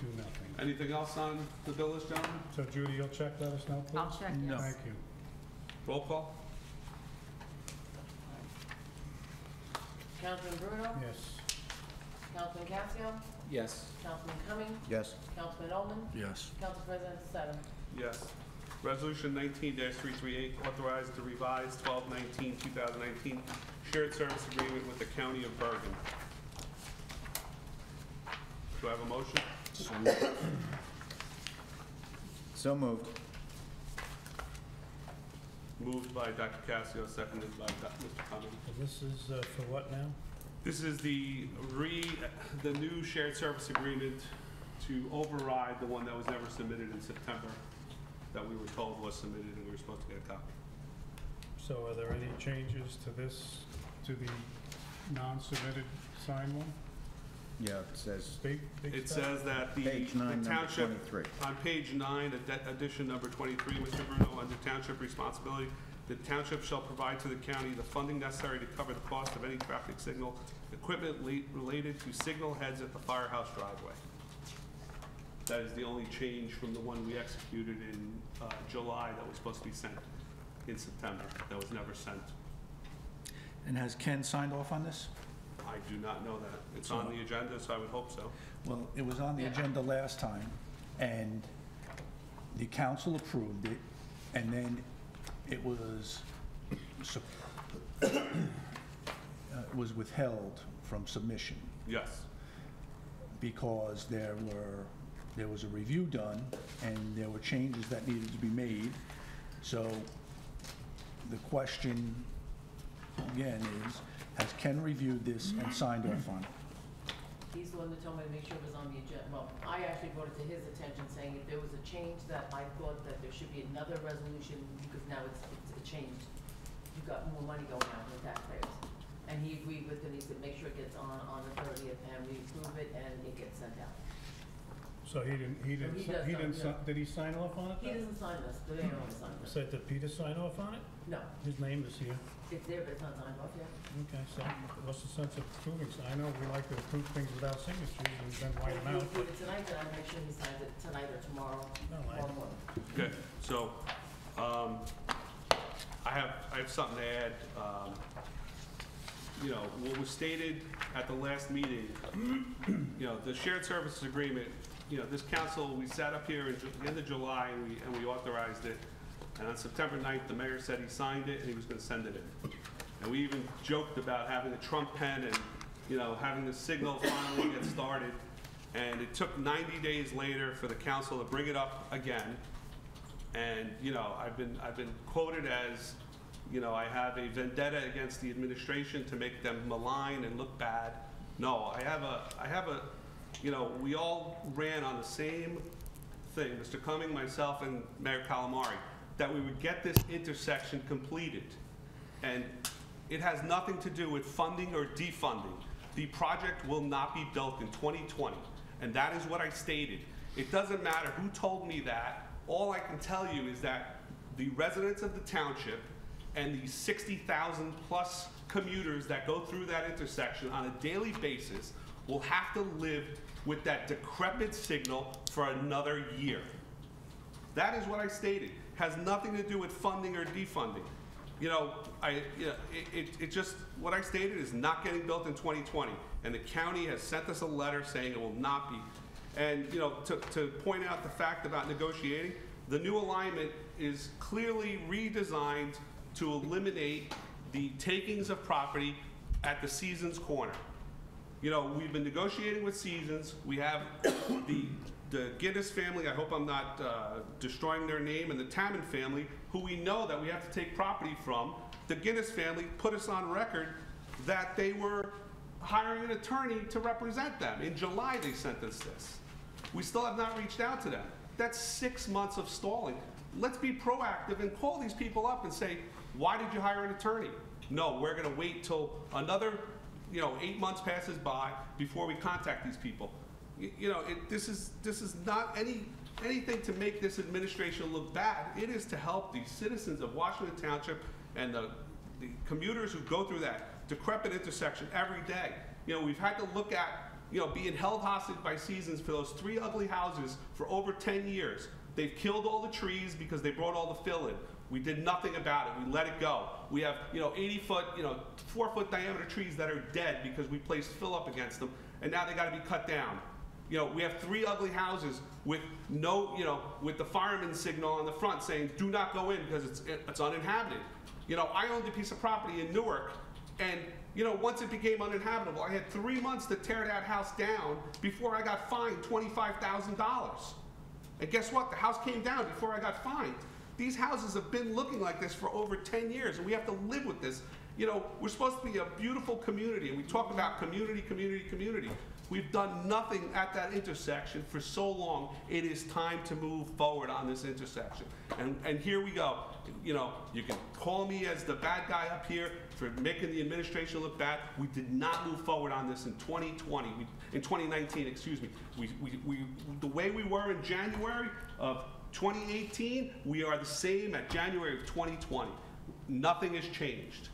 [SPEAKER 4] do nothing.
[SPEAKER 1] Anything else on the bill list, gentlemen?
[SPEAKER 4] So Judy, you'll check, let us know, please?
[SPEAKER 6] I'll check,
[SPEAKER 5] No.
[SPEAKER 6] yes.
[SPEAKER 4] Thank you.
[SPEAKER 1] Roll call?
[SPEAKER 2] Councilman Bruno?
[SPEAKER 4] Yes.
[SPEAKER 2] Councilman Casio?
[SPEAKER 3] Yes.
[SPEAKER 2] Councilman Cummings?
[SPEAKER 8] Yes?
[SPEAKER 2] Councilman Oman?
[SPEAKER 5] Yes.
[SPEAKER 2] Council President Seven.
[SPEAKER 1] Yes. Resolution 19-338, authorized to revise 12/19/2019 shared service agreement with the County of Bergen. Do I have a motion?
[SPEAKER 8] So moved.
[SPEAKER 1] Moved by Dr. Casio, seconded by Mr. Cummings.
[SPEAKER 4] And this is for what now?
[SPEAKER 1] This is the new shared service agreement to override the one that was never submitted in September, that we were told was submitted and we were supposed to get a copy.
[SPEAKER 4] So are there any changes to this, to the non-submitted signed one?
[SPEAKER 8] Yeah, it says,
[SPEAKER 4] Big
[SPEAKER 1] It
[SPEAKER 4] stuff?
[SPEAKER 1] says that the
[SPEAKER 8] Page 9, number
[SPEAKER 1] township,
[SPEAKER 8] 23.
[SPEAKER 1] on page 9, addition number 23, Mr. Bruno, under township responsibility, the township shall provide to the county the funding necessary to cover the cost of any traffic signal equipment related to signal heads at the firehouse driveway. That is the only change from the one we executed in July that was supposed to be sent in September, that was never sent.
[SPEAKER 5] And has Ken signed off on this?
[SPEAKER 1] I do not know that. It's on the agenda, so I would hope so.
[SPEAKER 5] Well, it was on the
[SPEAKER 2] Yeah.
[SPEAKER 5] agenda last time, and the council approved it, and then it was withheld from submission
[SPEAKER 1] Yes.
[SPEAKER 5] because there were there was a review done, and there were changes that needed to be made. So the question, again, is, has Ken reviewed this and signed off on it?
[SPEAKER 2] He's the one that told me to make sure it was on the agenda. Well, I actually brought it to his attention saying if there was a change that I thought that there should be another resolution because now it's changed. You've got more money going out to the taxpayers. And he agreed with it. He said, make sure it gets on the 30th and we approve it and it gets sent out.
[SPEAKER 4] So he didn't, did he sign off on it
[SPEAKER 2] He
[SPEAKER 4] though?
[SPEAKER 2] doesn't sign this. The mayor only signs it.
[SPEAKER 4] So did Peter sign off on it?
[SPEAKER 2] No,
[SPEAKER 4] His name is here.
[SPEAKER 2] it's there, but it's not signed off yet.
[SPEAKER 4] Okay, so what's the sense of approving? I know we like to approve things without signatures and then white them
[SPEAKER 2] If
[SPEAKER 4] out,
[SPEAKER 2] you
[SPEAKER 4] but
[SPEAKER 2] approve it tonight, then I'll make sure he signs it tonight or tomorrow,
[SPEAKER 4] No,
[SPEAKER 2] tomorrow morning.
[SPEAKER 1] Okay, so, I have something to add. You know, what was stated at the last meeting, you know, the shared services agreement, you know, this council, we sat up here in the end of July and we authorized it. And on September 9th, the mayor said he signed it and he was gonna send it in. And we even joked about having a Trump pen and, you know, having the signal finally get started. And it took 90 days later for the council to bring it up again. And, you know, I've been quoted as, you know, I have a vendetta against the administration to make them malign and look bad. No, I have a, you know, we all ran on the same thing, Mr. Cumming, myself, and Mayor Calamari, that we would get this intersection completed. And it has nothing to do with funding or defunding. The project will not be built in 2020, and that is what I stated. It doesn't matter who told me that. All I can tell you is that the residents of the township and the 60,000 plus commuters that go through that intersection on a daily basis will have to live with that decrepit signal for another year. That is what I stated. Has nothing to do with funding or defunding. You know, it just, what I stated is not getting built in 2020. And the county has sent us a letter saying it will not be. And, you know, to point out the fact about negotiating, the new alignment is clearly redesigned to eliminate the takings of property at the Seasons Corner. You know, we've been negotiating with Seasons. We have the Guinness family, I hope I'm not destroying their name, and the Tamman family, who we know that we have to take property from. The Guinness family put us on record that they were hiring an attorney to represent them. In July, they sent us this. We still have not reached out to them. That's 6 months of stalling. Let's be proactive and call these people up and say, why did you hire an attorney? No, we're gonna wait till another, you know, 8 months passes by before we contact these people. You know, this is not anything to make this administration look bad. It is to help the citizens of Washington Township and the commuters who go through that decrepit intersection every day. You know, we've had to look at, you know, being held hostage by Seasons for those 3 ugly houses for over 10 years. They've killed all the trees because they brought all the fill in. We did nothing about it. We let it go. We have, you know, 80-foot, you know, 4-foot diameter trees that are dead because we placed fill up against them, and now they got to be cut down. You know, we have 3 ugly houses with no, you know, with the fireman's signal on the front saying, do not go in because it's uninhabited. You know, I owned a piece of property in Newark, and, you know, once it became uninhabitable, I had 3 months to tear that house down before I got fined $25,000. And guess what? The house came down before I got fined. These houses have been looking like this for over 10 years, and we have to live with this. You know, we're supposed to be a beautiful community, and we talk about community, community, community. We've done nothing at that intersection for so long. It is time to move forward on this intersection. And here we go. You know, you can call me as the bad guy up here for making the administration look bad. We did not move forward on this in 2020, in 2019, excuse me. The way we were in January of 2018, we are the same at January of 2020. Nothing has changed.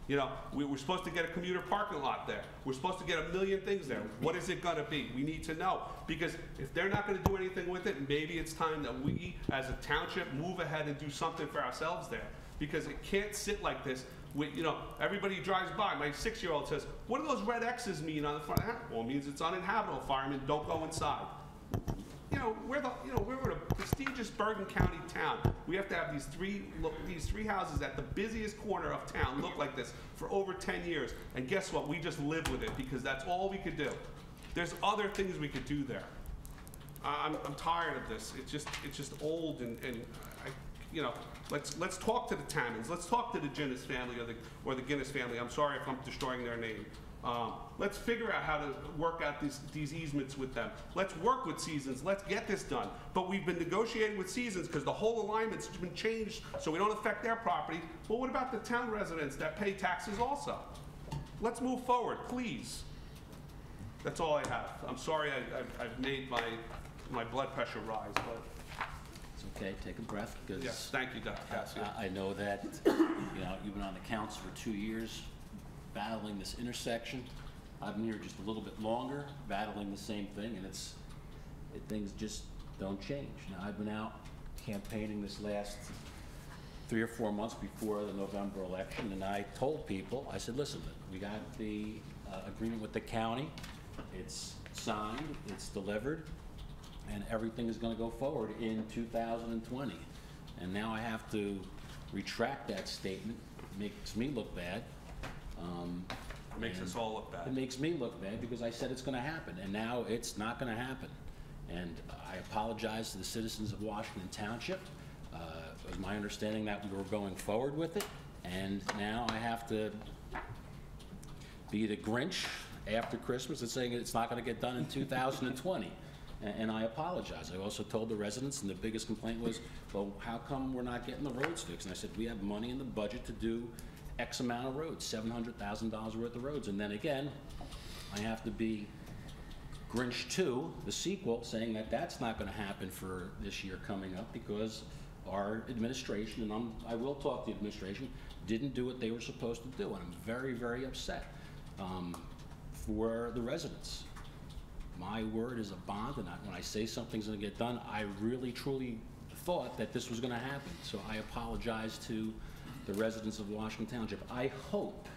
[SPEAKER 1] You know, we're supposed to get a commuter parking lot there. We're supposed to get a million things there. What is it gonna be? We need to know. Because if they're not gonna do anything with it, maybe it's time that we, as a township, move ahead and do something for ourselves there. Because it can't sit like this. You know, everybody drives by. My 6-year-old says, what do those red X's mean on the front of the house? Well, it means it's uninhabitable, firemen, don't go inside. You know, we're in a prestigious Bergen County town. We have to have these three houses at the busiest corner of town look like this for over 10 years. And guess what? We just live with it because that's all we could do. There's other things we could do there. I'm tired of this. It's just old and you know, let's talk to the Tammans. Let's talk to the Guinness family or the Guinness family. I'm sorry if I'm destroying their name. Let's figure out how to work out these easements with them. Let's work with Seasons. Let's get this done. But we've been negotiating with Seasons because the whole alignment's been changed so we don't affect their property. But what about the town residents that pay taxes also? Let's move forward, please. That's all I have. I'm sorry I've made my blood pressure rise, but...
[SPEAKER 7] It's okay, take a breath, because...
[SPEAKER 1] Yes, thank you, Dr. Cassidy.
[SPEAKER 7] I know that, you know, you've been on the council for 2 years, battling this intersection. I've been here just a little bit longer, battling the same thing, and things just don't change. Now, I've been out campaigning this last 3 or 4 months before the November election, and I told people, I said, listen, we got the agreement with the county, it's signed, it's delivered, and everything is going to go forward in 2020. And now I have to retract that statement. It makes me look bad.
[SPEAKER 1] It makes us all look bad.
[SPEAKER 7] It makes me look bad because I said it's going to happen, and now it's not going to happen. And I apologize to the citizens of Washington Township. It was my understanding that we were going forward with it, and now I have to be the Grinch after Christmas and saying it's not going to get done in 2020. And I apologize. I also told the residents, and the biggest complaint was, well, how come we're not getting the roads fixed? And I said, we have money in the budget to do X amount of roads, $700,000 worth of roads. And then again, I have to be Grinch 2, the sequel, saying that that's not going to happen for this year coming up because our administration, and I will talk to the administration, didn't do what they were supposed to do. And I'm very, very upset for the residents. My word is a bond, and when I say something's going to get done, I really, truly thought that this was going to happen. So I apologize to the residents of Washington Township. I hope,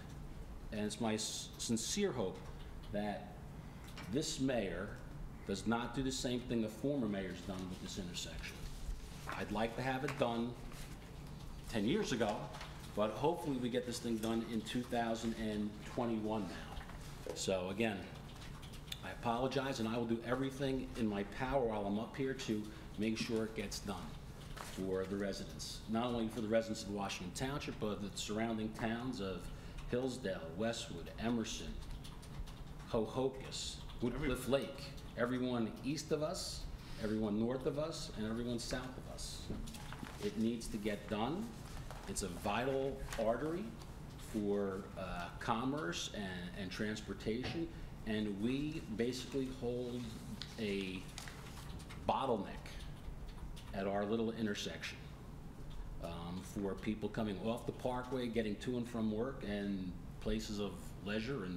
[SPEAKER 7] and it's my sincere hope, that this mayor does not do the same thing the former mayor's done with this intersection. I'd like to have it done 10 years ago, but hopefully we get this thing done in 2021 now. So again, I apologize, and I will do everything in my power while I'm up here to make sure it gets done for the residents. Not only for the residents of Washington Township, but the surrounding towns of Hillsdale, Westwood, Emerson, Hohokus, Woodcliff Lake, everyone east of us, everyone north of us, and everyone south of us. It needs to get done. It's a vital artery for commerce and transportation. And we basically hold a bottleneck at our little intersection for people coming off the parkway, getting to and from work, and places of leisure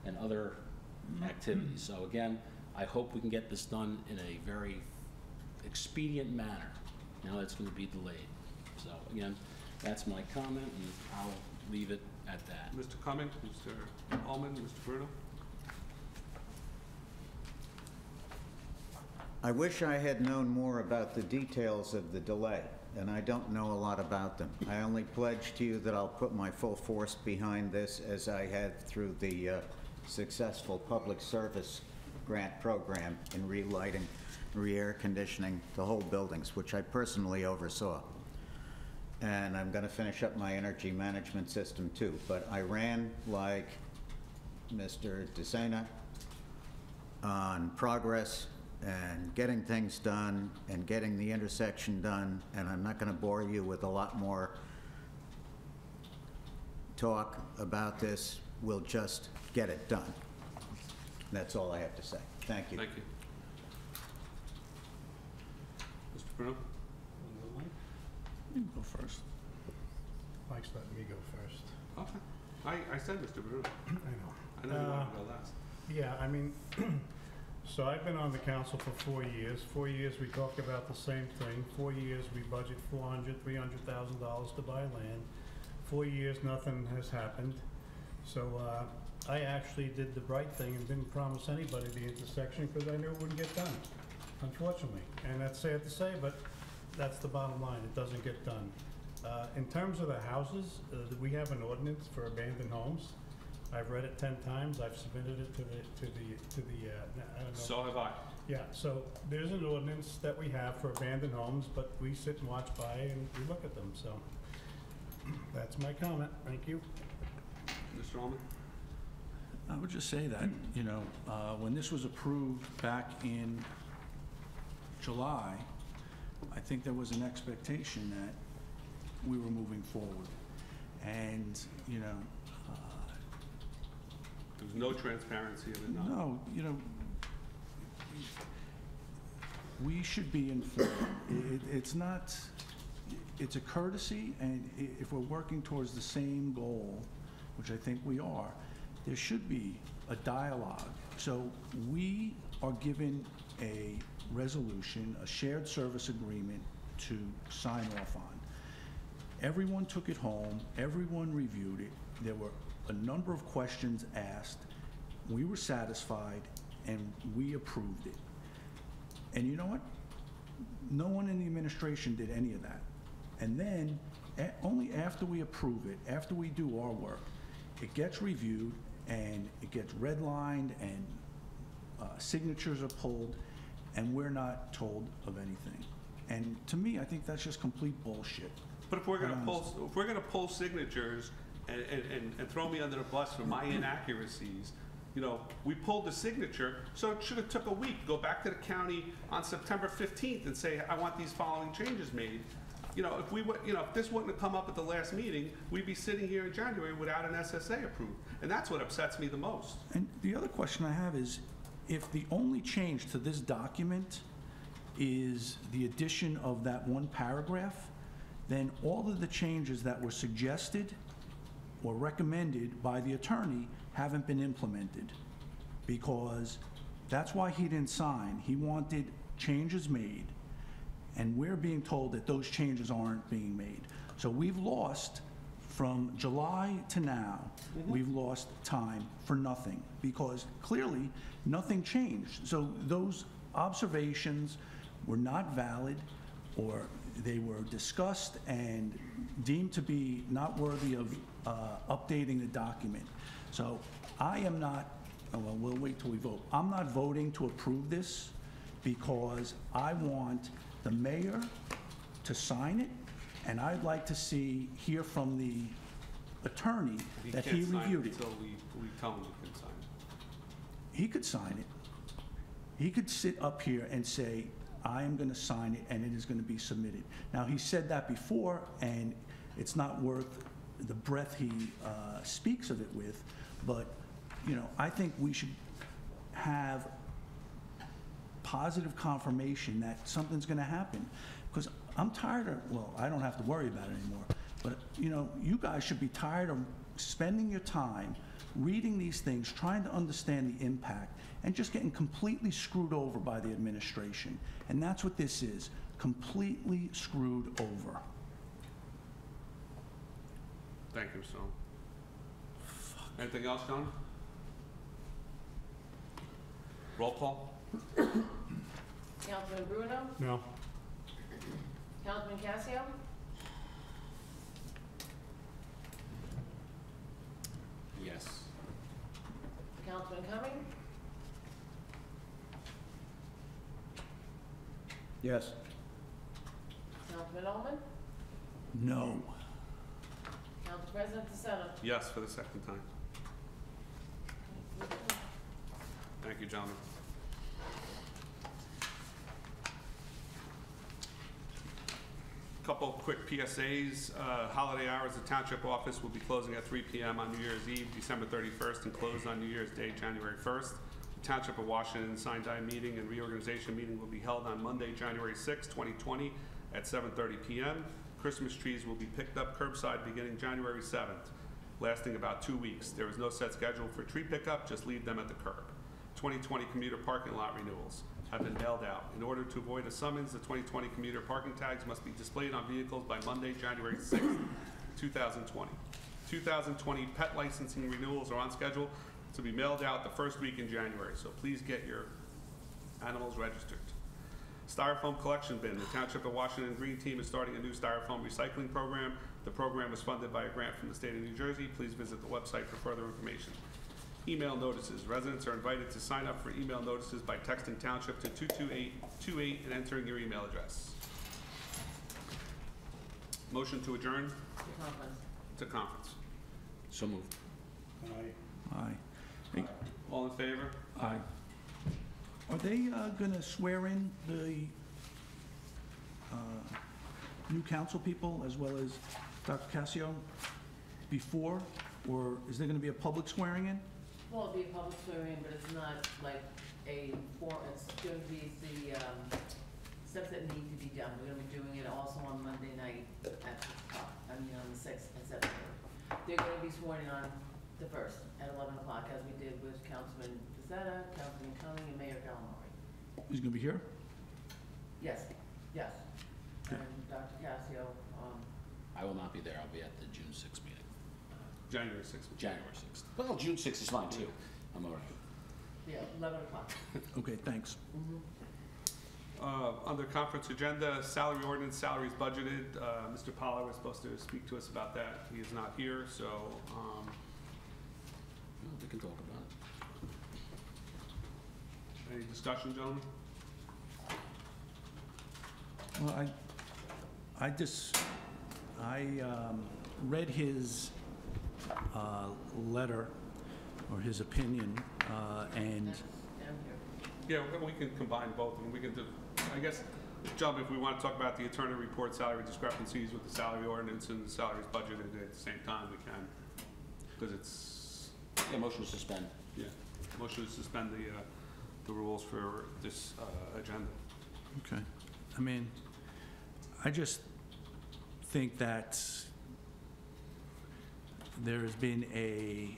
[SPEAKER 7] and other activities. So again, I hope we can get this done in a very expedient manner. Now it's going to be delayed. So again, that's my comment, and I'll leave it at that.
[SPEAKER 1] Mr. Cumming, Mr. Ullman, Mr. Bruno?
[SPEAKER 8] I wish I had known more about the details of the delay, and I don't know a lot about them. I only pledge to you that I'll put my full force behind this, as I had through the successful public service grant program in relighting, re-air conditioning the whole buildings, which I personally oversaw. And I'm going to finish up my energy management system too. But I ran like Mr. DeSena on progress and getting things done and getting the intersection done, and I'm not going to bore you with a lot more talk about this. We'll just get it done. That's all I have to say. Thank you.
[SPEAKER 1] Thank you. Mr. Bruno?
[SPEAKER 5] You go first.
[SPEAKER 4] Mike's letting me go first.
[SPEAKER 1] Okay. I said Mr. Bruno.
[SPEAKER 4] I know.
[SPEAKER 1] I know you wanted to go last.
[SPEAKER 4] Yeah, I mean, so I've been on the council for 4 years. 4 years we talked about the same thing. 4 years we budget $300,000 to buy land. 4 years nothing has happened. So I actually did the right thing and didn't promise anybody the intersection because I knew it wouldn't get done, unfortunately. And that's sad to say, but that's the bottom line. It doesn't get done. In terms of the houses, we have an ordinance for abandoned homes. I've read it 10 times. I've submitted it to the I don't know.
[SPEAKER 1] So have I.
[SPEAKER 4] Yeah, so there's an ordinance that we have for abandoned homes, but we sit and watch by and we look at them, so that's my comment. Thank you.
[SPEAKER 1] Mr. Ullman?
[SPEAKER 5] I would just say that, you know, when this was approved back in July, I think there was an expectation that we were moving forward. And, you know,
[SPEAKER 1] There was no transparency in it, no.
[SPEAKER 5] no, you know, we should be informed. It's not, it's a courtesy, and if we're working towards the same goal, which I think we are, there should be a dialogue. So we are given a resolution, a shared service agreement to sign off on. Everyone took it home, everyone reviewed it. There were a number of questions asked. We were satisfied, and we approved it. And you know what? No one in the administration did any of that. And then, only after we approve it, after we do our work, it gets reviewed, and it gets redlined, and signatures are pulled, and we're not told of anything. And to me, I think that's just complete bullshit.
[SPEAKER 1] But if we're gonna
[SPEAKER 5] Honestly.
[SPEAKER 1] pull, if we're gonna pull signatures and throw me under the bus for my inaccuracies, you know, we pulled the signature, so it should have took a week. Go back to the county on September 15th and say, I want these following changes made. You know, if we would, you know, if this wouldn't have come up at the last meeting, we'd be sitting here in January without an SSA approved. And that's what upsets me the most.
[SPEAKER 5] And the other question I have is, if the only change to this document is the addition of that one paragraph, then all of the changes that were suggested or recommended by the attorney haven't been implemented, because that's why he didn't sign. He wanted changes made, and we're being told that those changes aren't being made. So we've lost, from July to now, we've lost time for nothing, because clearly nothing changed. So those observations were not valid, or they were discussed and deemed to be not worthy of updating the document. So I am not, well, we'll wait till we vote. I'm not voting to approve this, because I want the mayor to sign it, and I'd like to hear from the attorney that he reviewed it.
[SPEAKER 1] Until we tell him he can sign it.
[SPEAKER 5] He could sign it. He could sit up here and say, I am going to sign it, and it is going to be submitted. Now, he said that before, and it's not worth the breath he speaks of it with, but, you know, I think we should have positive confirmation that something's going to happen, because I'm tired of, well, I don't have to worry about it anymore, but, you know, you guys should be tired of spending your time reading these things, trying to understand the impact, and just getting completely screwed over by the administration. And that's what this is, completely screwed over.
[SPEAKER 1] Thank you, Mr. Ullman. Anything else, John? Roll call?
[SPEAKER 2] Councilman Bruno?
[SPEAKER 4] No.
[SPEAKER 2] Councilman Casio?
[SPEAKER 3] Yes.
[SPEAKER 2] Councilman Cumming?
[SPEAKER 8] Yes.
[SPEAKER 2] Councilman Ullman?
[SPEAKER 5] No.
[SPEAKER 2] Council President DeSena?
[SPEAKER 1] Yes, for the second time. Thank you, gentlemen. Couple quick PSAs. Holiday hours, the township office will be closing at 3 p.m. on New Year's Eve, December 31st, and closed on New Year's Day, January 1st. The Township of Washington Sign-Die meeting and reorganization meeting will be held on Monday, January 6, 2020 at 7:30 p.m. Christmas trees will be picked up curbside beginning January 7th, lasting about 2 weeks. There is no set schedule for tree pickup, just leave them at the curb. 2020 commuter parking lot renewals have been mailed out. In order to avoid a summons, the 2020 commuter parking tags must be displayed on vehicles by Monday, January 6th, 2020. 2020 pet licensing renewals are on schedule to be mailed out the first week in January, so please get your animals registered. Styrofoam collection bin. The Township of Washington Green Team is starting a new styrofoam recycling program. The program was funded by a grant from the state of New Jersey. Please visit the website for further information. Email notices. Residents are invited to sign up for email notices by texting Township to 22828 and entering your email address. Motion to adjourn
[SPEAKER 2] The conference.
[SPEAKER 1] to conference.
[SPEAKER 7] So moved.
[SPEAKER 5] Aye. Hey,
[SPEAKER 1] All in favor?
[SPEAKER 5] aye. Are they going to swear in the new council people as well as Dr. Cassio before, or is there going to be a public swearing in?
[SPEAKER 2] Well, it'll be a public swearing, but it's not like a form, it's going to be the, steps that need to be done. We're gonna be doing it also on Monday night at 6 o'clock, on the 6th at 7:30. They're gonna be sworn in on the 1st at 11 o'clock, as we did with Councilman Pizetta, Councilman Cumming, and Mayor Calamari.
[SPEAKER 5] He's going to be here?
[SPEAKER 2] Yes, yes. And Dr. Cassio,
[SPEAKER 7] I will not be there. I'll be at the June 6th meeting.
[SPEAKER 1] January 6th.
[SPEAKER 7] January 6th. Well, June 6th is fine too. I'm all right.
[SPEAKER 2] yeah, 11 o'clock.
[SPEAKER 5] Okay, thanks.
[SPEAKER 1] Under conference agenda, salary ordinance, salaries budgeted. Mr. Pollard was supposed to speak to us about that. He is not here, so
[SPEAKER 7] Well, we can talk about it.
[SPEAKER 1] any discussion, gentlemen?
[SPEAKER 5] Well, I read his letter or his opinion, and
[SPEAKER 2] Down here.
[SPEAKER 1] Yeah, we can combine both, and we can do, I guess, gentlemen, if we want to talk about the attorney report salary discrepancies with the salary ordinance and the salaries budgeted at the same time, we can, because it's,
[SPEAKER 7] Yeah, motion to suspend.
[SPEAKER 1] yeah, motion to suspend the rules for this agenda.
[SPEAKER 5] okay. I mean, I just think that there has been a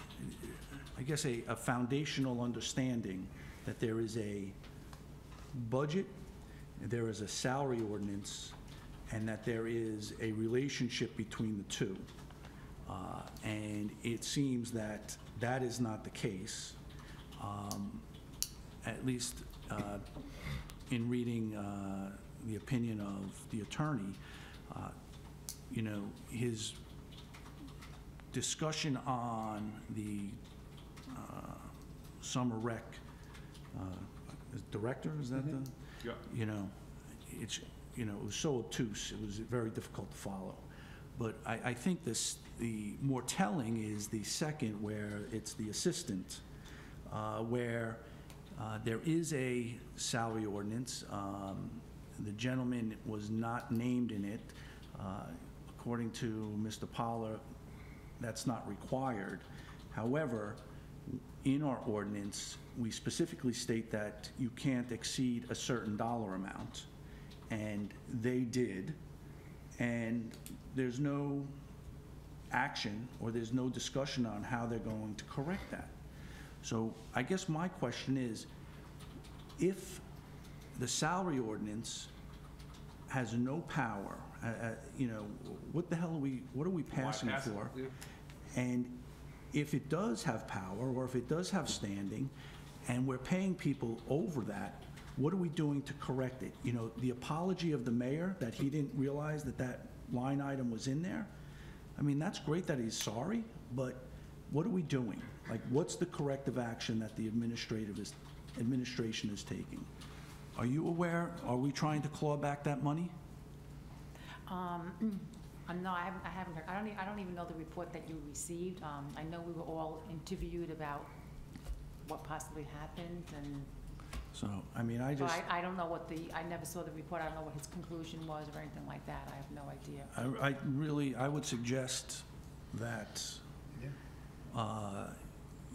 [SPEAKER 5] foundational understanding that there is a budget, there is a salary ordinance, and that there is a relationship between the two. And it seems that that is not the case, at least in reading the opinion of the attorney. You know, his discussion on the summer rec director, is that the?
[SPEAKER 1] Yeah.
[SPEAKER 5] You know, it's, you know, it was so obtuse, it was very difficult to follow. But I think the more telling is the second, where it's the assistant, where there is a salary ordinance. The gentleman was not named in it. According to Mr. Pollard, that's not required. However, in our ordinance, we specifically state that you can't exceed a certain dollar amount, and they did, and there's no action or there's no discussion on how they're going to correct that. So I guess my question is, if the salary ordinance has no power, you know, what the hell what are we passing it for?
[SPEAKER 1] Yeah.
[SPEAKER 5] And if it does have power, or if it does have standing, and we're paying people over that, what are we doing to correct it? You know, the apology of the mayor that he didn't realize that that line item was in there, I mean, that's great that he's sorry, but what are we doing? Like, what's the corrective action that the administration is taking? Are you aware? Are we trying to claw back that money?
[SPEAKER 6] No, I haven't heard. I don't even know the report that you received. I know we were all interviewed about what possibly happened, and
[SPEAKER 5] So, I mean, I
[SPEAKER 6] so
[SPEAKER 5] just,
[SPEAKER 6] I don't know I never saw the report. I don't know what his conclusion was or anything like that. I have no idea.
[SPEAKER 5] I would suggest that,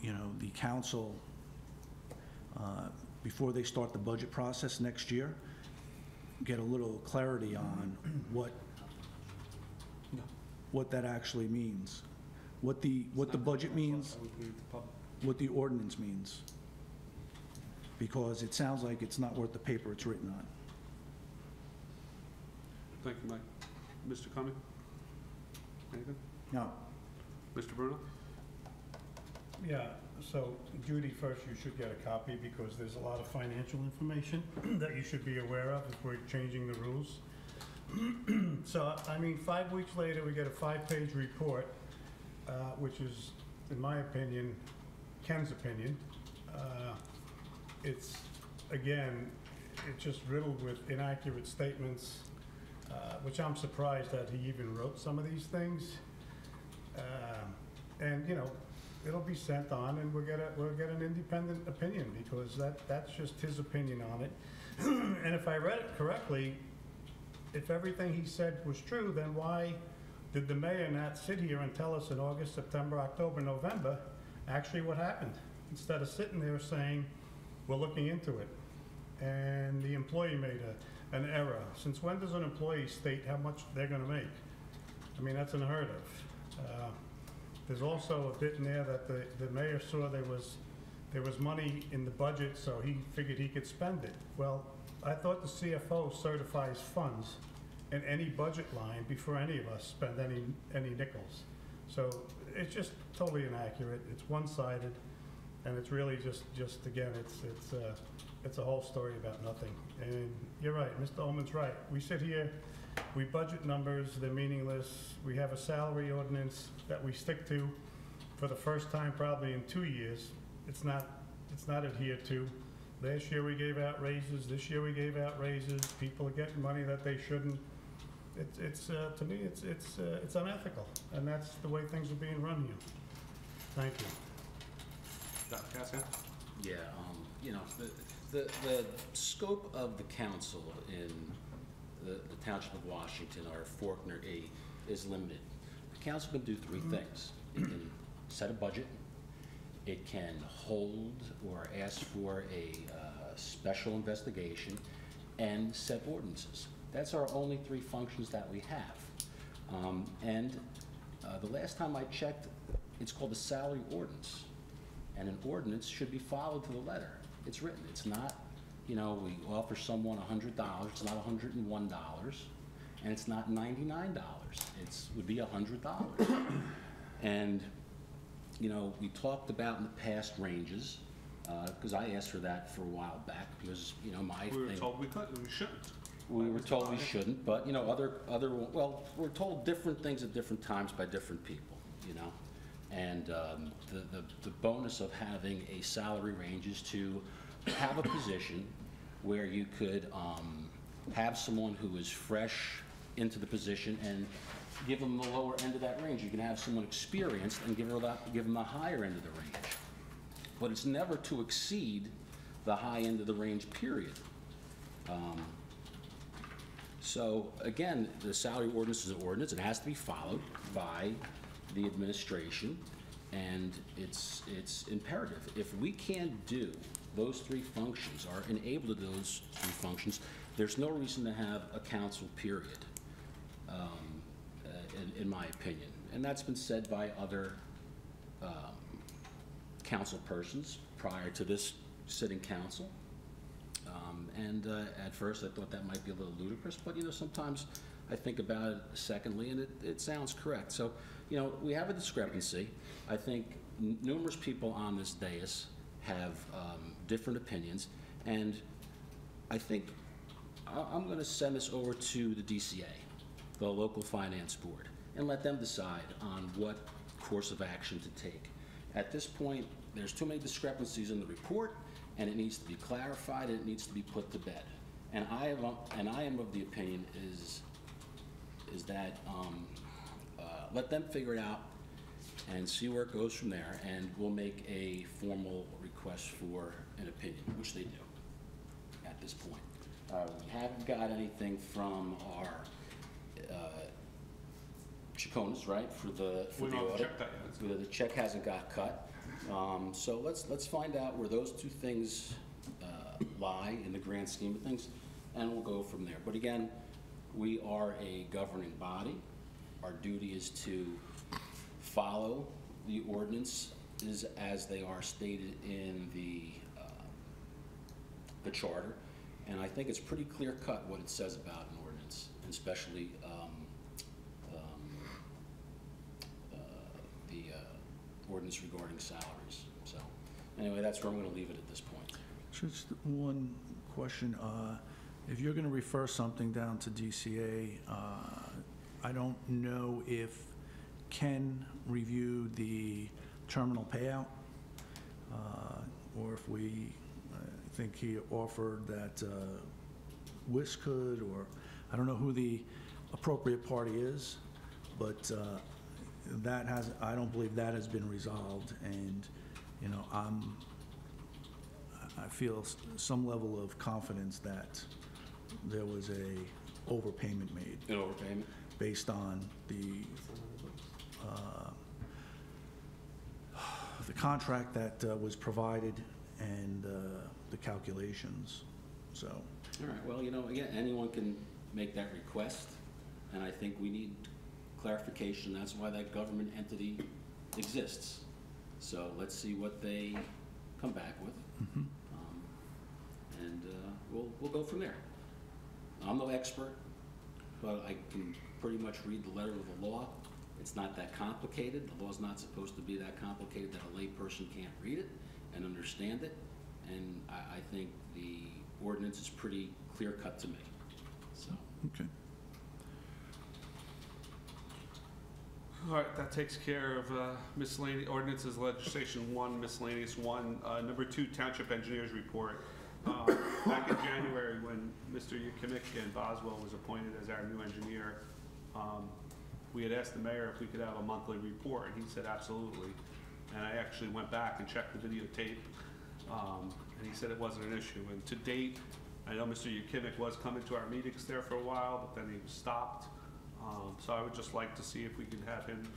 [SPEAKER 5] you know, the council, before they start the budget process next year, get a little clarity on what that actually means, what the budget means, what the ordinance means, because it sounds like it's not worth the paper it's written on.
[SPEAKER 1] Thank you, Mike. Mr. Cumming? Anything?
[SPEAKER 4] No.
[SPEAKER 1] Mr. Bruno?
[SPEAKER 4] Yeah, so Judy, first you should get a copy because there's a lot of financial information that you should be aware of if we're changing the rules. So, I mean, 5 weeks later, we get a 5-page report, which is, in my opinion, Ken's opinion. It's, again, it's just riddled with inaccurate statements, which I'm surprised that he even wrote some of these things. And, you know, it'll be sent on, and we'll get an independent opinion, because that's just his opinion on it. And if I read it correctly, if everything he said was true, then why did the mayor not sit here and tell us in August, September, October, November actually what happened, instead of sitting there saying, we're looking into it, and the employee made an error? Since when does an employee state how much they're gonna make? I mean, that's unheard of. There's also a bit in there that the mayor saw there was money in the budget, so he figured he could spend it. Well, I thought the CFO certifies funds in any budget line before any of us spend any nickels. So it's just totally inaccurate. It's one-sided, and it's really just again, it's a whole story about nothing. And you're right, Mr. Ullman's right. We sit here, we budget numbers, they're meaningless. We have a salary ordinance that we stick to for the first time probably in 2 years. It's not adhered to. Last year we gave out raises, this year we gave out raises. People are getting money that they shouldn't. To me, it's unethical, and that's the way things are being run here. Thank you.
[SPEAKER 1] Dr. Cassian?
[SPEAKER 7] Yeah, you know, the scope of the council in the Township of Washington, or Faulkner E, is limited. The council can do three things. It can set a budget, it can hold or ask for a special investigation, and set ordinances. That's our only three functions that we have. The last time I checked, it's called a salary ordinance. And an ordinance should be followed to the letter. It's written. It's not, you know, we offer someone $100, it's not $101, and it's not $99. It would be $100. And, you know, we talked about in the past ranges, because I asked for that for a while back, because, you know, my
[SPEAKER 1] We were
[SPEAKER 7] thing...
[SPEAKER 1] told we couldn't, we shouldn't.
[SPEAKER 7] We were told we shouldn't, but, you know, well, we're told different things at different times by different people, you know? And the bonus of having a salary range is to have a position where you could have someone who is fresh into the position and give them the lower end of that range. You can have someone experienced and give them the higher end of the range. But it's never to exceed the high end of the range, period. So again, the salary ordinance is an ordinance. It has to be followed by the administration, and it's imperative. If we can't do those three functions, or enable to do those three functions, there's no reason to have a council, period, in my opinion. And that's been said by other council persons prior to this sitting council. At first I thought that might be a little ludicrous, but, you know, sometimes I think about it secondly, and it sounds correct. So, you know, we have a discrepancy. I think numerous people on this dais have different opinions, and I think I'm going to send this over to the DCA, the local finance board, and let them decide on what course of action to take. At this point, there's too many discrepancies in the report, and it needs to be clarified, and it needs to be put to bed. And I am of the opinion is that let them figure it out and see where it goes from there, and we'll make a formal request for an opinion, which they do at this point. We haven't got anything from our Chaconas, right, for the
[SPEAKER 1] We don't
[SPEAKER 7] audit.
[SPEAKER 1] check that yet.
[SPEAKER 7] The check hasn't got cut. So let's find out where those two things lie in the grand scheme of things, and we'll go from there. But again, we are a governing body. Our duty is to follow the ordinances as they are stated in the charter, and I think it's pretty clear cut what it says about an ordinance, and especially the ordinance regarding salaries. So anyway, that's where I'm going to leave it at this point.
[SPEAKER 5] Just one question. If you're going to refer something down to DCA, I don't know if Ken reviewed the terminal payout. or if we, I think he offered that WIS could, or I don't know who the appropriate party is, but that has, I don't believe that has been resolved, and, you know, I feel some level of confidence that there was a overpayment made
[SPEAKER 7] An overpayment?
[SPEAKER 5] based on the contract that was provided and the calculations, so.
[SPEAKER 7] All right, well, you know, again, anyone can make that request, and I think we need clarification. That's why that government entity exists. So let's see what they come back with.
[SPEAKER 5] Mhm.
[SPEAKER 7] And we'll go from there. I'm no expert, but I can pretty much read the letter of the law. It's not that complicated. The law's not supposed to be that complicated that a layperson can't read it and understand it. And I think the ordinance is pretty clear-cut to me. So.
[SPEAKER 5] Okay.
[SPEAKER 1] All right, that takes care of miscellaneous ordinances, legislation 1, miscellaneous 1. Number 2, Township Engineers Report. Back in January, when Mr. Yakimic and Boswell was appointed as our new engineer, we had asked the mayor if we could have a monthly report, and he said absolutely. And I actually went back and checked the videotape, and he said it wasn't an issue. And to date, I know Mr. Yakimic was coming to our meetings there for a while, but then he was stopped. So I would just like to see if we can have him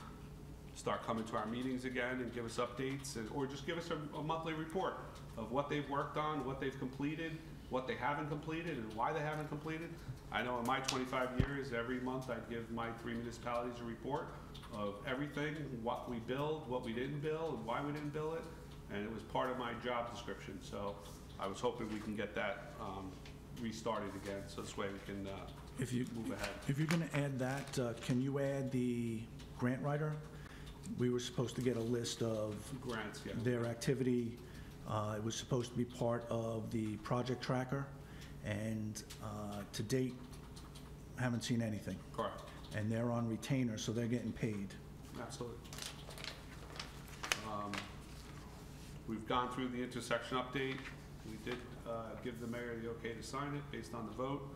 [SPEAKER 1] start coming to our meetings again and give us updates, or just give us a monthly report of what they've worked on, what they've completed, what they haven't completed, and why they haven't completed. I know in my 25 years, every month I give my 3 municipalities a report of everything, what we billed, what we didn't bill, and why we didn't bill it, and it was part of my job description. So I was hoping we can get that restarted again, so this way we can move ahead.
[SPEAKER 5] If you're going to add that, can you add the grant writer? We were supposed to get a list of
[SPEAKER 1] Grants, yeah.
[SPEAKER 5] their activity. It was supposed to be part of the project tracker, and to date, haven't seen anything.
[SPEAKER 1] Correct.
[SPEAKER 5] And they're on retainer, so they're getting paid.
[SPEAKER 1] Absolutely. We've gone through the intersection update. We did give the mayor the okay to sign it based on the vote.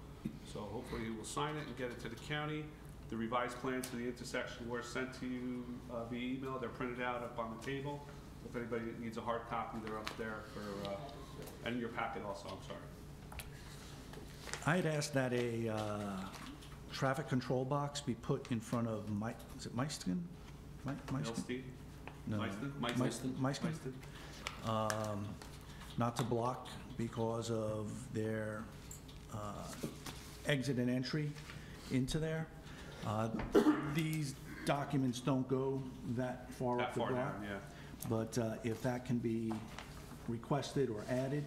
[SPEAKER 1] So hopefully he will sign it and get it to the county. The revised plans for the intersection were sent to you via email. They're printed out up on the table. If anybody needs a hard copy, they're up there for, and in your packet also, I'm sorry.
[SPEAKER 5] I had asked that a traffic control box be put in front of is it Meiston?
[SPEAKER 1] Milstein?
[SPEAKER 5] No.
[SPEAKER 1] Meiston?
[SPEAKER 5] Not to block because of their exit and entry into there. These documents don't go that far up the block.
[SPEAKER 1] Down, yeah.
[SPEAKER 5] But if that can be requested or added,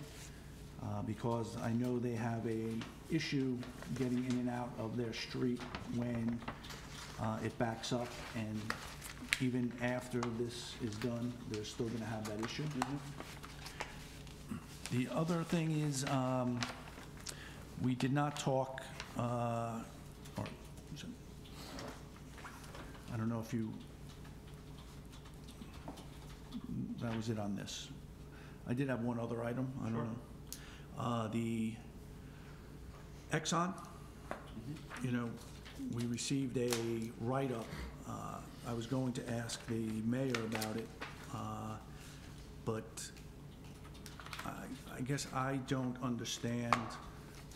[SPEAKER 5] because I know they have a issue getting in and out of their street when it backs up, and even after this is done, they're still gonna have that issue. The other thing is, we did not talk, or, I don't know if you, that was it on this. I did have one other item, I don't know. The Exxon, you know, we received a write-up. I was going to ask the mayor about it, but I guess I don't understand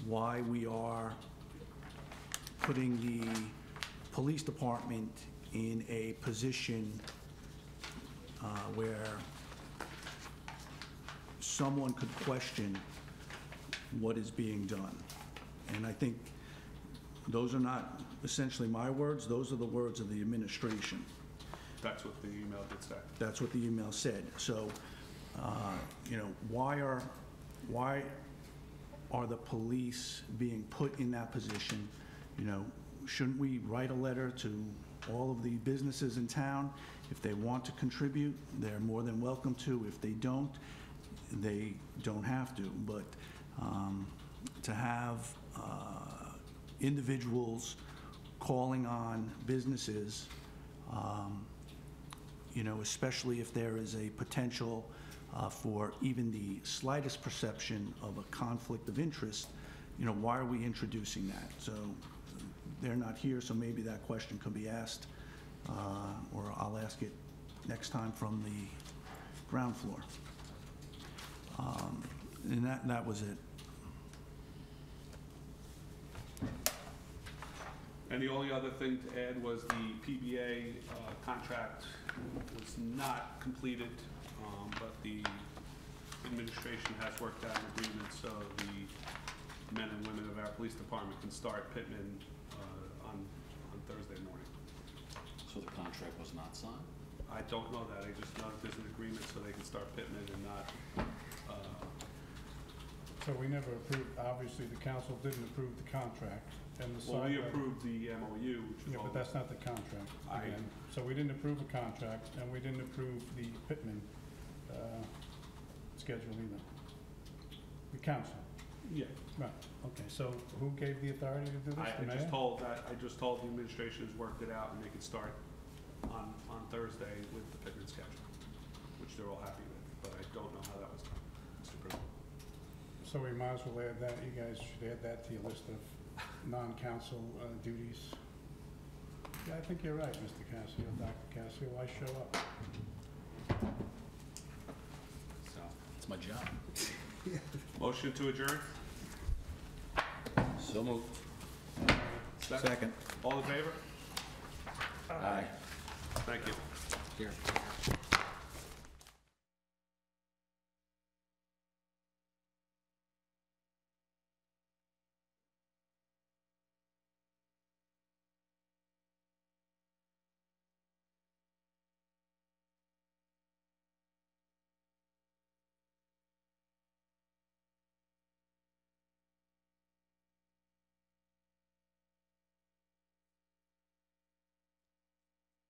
[SPEAKER 5] why we are putting the police department in a position where someone could question what is being done. And I think those are not essentially my words, those are the words of the administration.
[SPEAKER 1] That's what the email did say.
[SPEAKER 5] That's what the email said. So, you know, why are the police being put in that position? You know, shouldn't we write a letter to all of the businesses in town? If they want to contribute, they're more than welcome to. If they don't have to. But to have individuals calling on businesses, you know, especially if there is a potential for even the slightest perception of a conflict of interest, why are we introducing that? So they're not here, so maybe that question could be asked, or I'll ask it next time from the ground floor. And that was it.
[SPEAKER 1] And the only other thing to add was the PBA contract was not completed, but the administration has worked out an agreement so the men and women of our police department can start Pittman on Thursday morning.
[SPEAKER 7] So the contract was not signed?
[SPEAKER 1] I don't know that. I just know that there's an agreement so they can start Pittman and not.
[SPEAKER 4] So we never approved, obviously, the council didn't approve the contract and the
[SPEAKER 1] Well,
[SPEAKER 4] side.
[SPEAKER 1] we approved the MOU, which is
[SPEAKER 4] Yeah,
[SPEAKER 1] all.
[SPEAKER 4] but that's not the contract, again. So we didn't approve a contract, and we didn't approve the Pittman schedule either. The council,
[SPEAKER 1] Yeah.
[SPEAKER 4] right, okay, so who gave the authority to do this,
[SPEAKER 1] I
[SPEAKER 4] the
[SPEAKER 1] just
[SPEAKER 4] mayor?
[SPEAKER 1] I just told the administration has worked it out and they can start on Thursday with the Pittman schedule, which they're all happy with, but I don't know how that was done, Mr. President.
[SPEAKER 4] So we might as well add that, you guys should add that to your list of non-council duties. Yeah, I think you're right, Mr. Cassio, Dr. Cassio, why show up?
[SPEAKER 7] So, it's my job.
[SPEAKER 1] Motion to adjourn?
[SPEAKER 7] So moved.
[SPEAKER 8] Second.
[SPEAKER 1] All in favor?
[SPEAKER 7] Aye.
[SPEAKER 1] Thank you.
[SPEAKER 7] Here.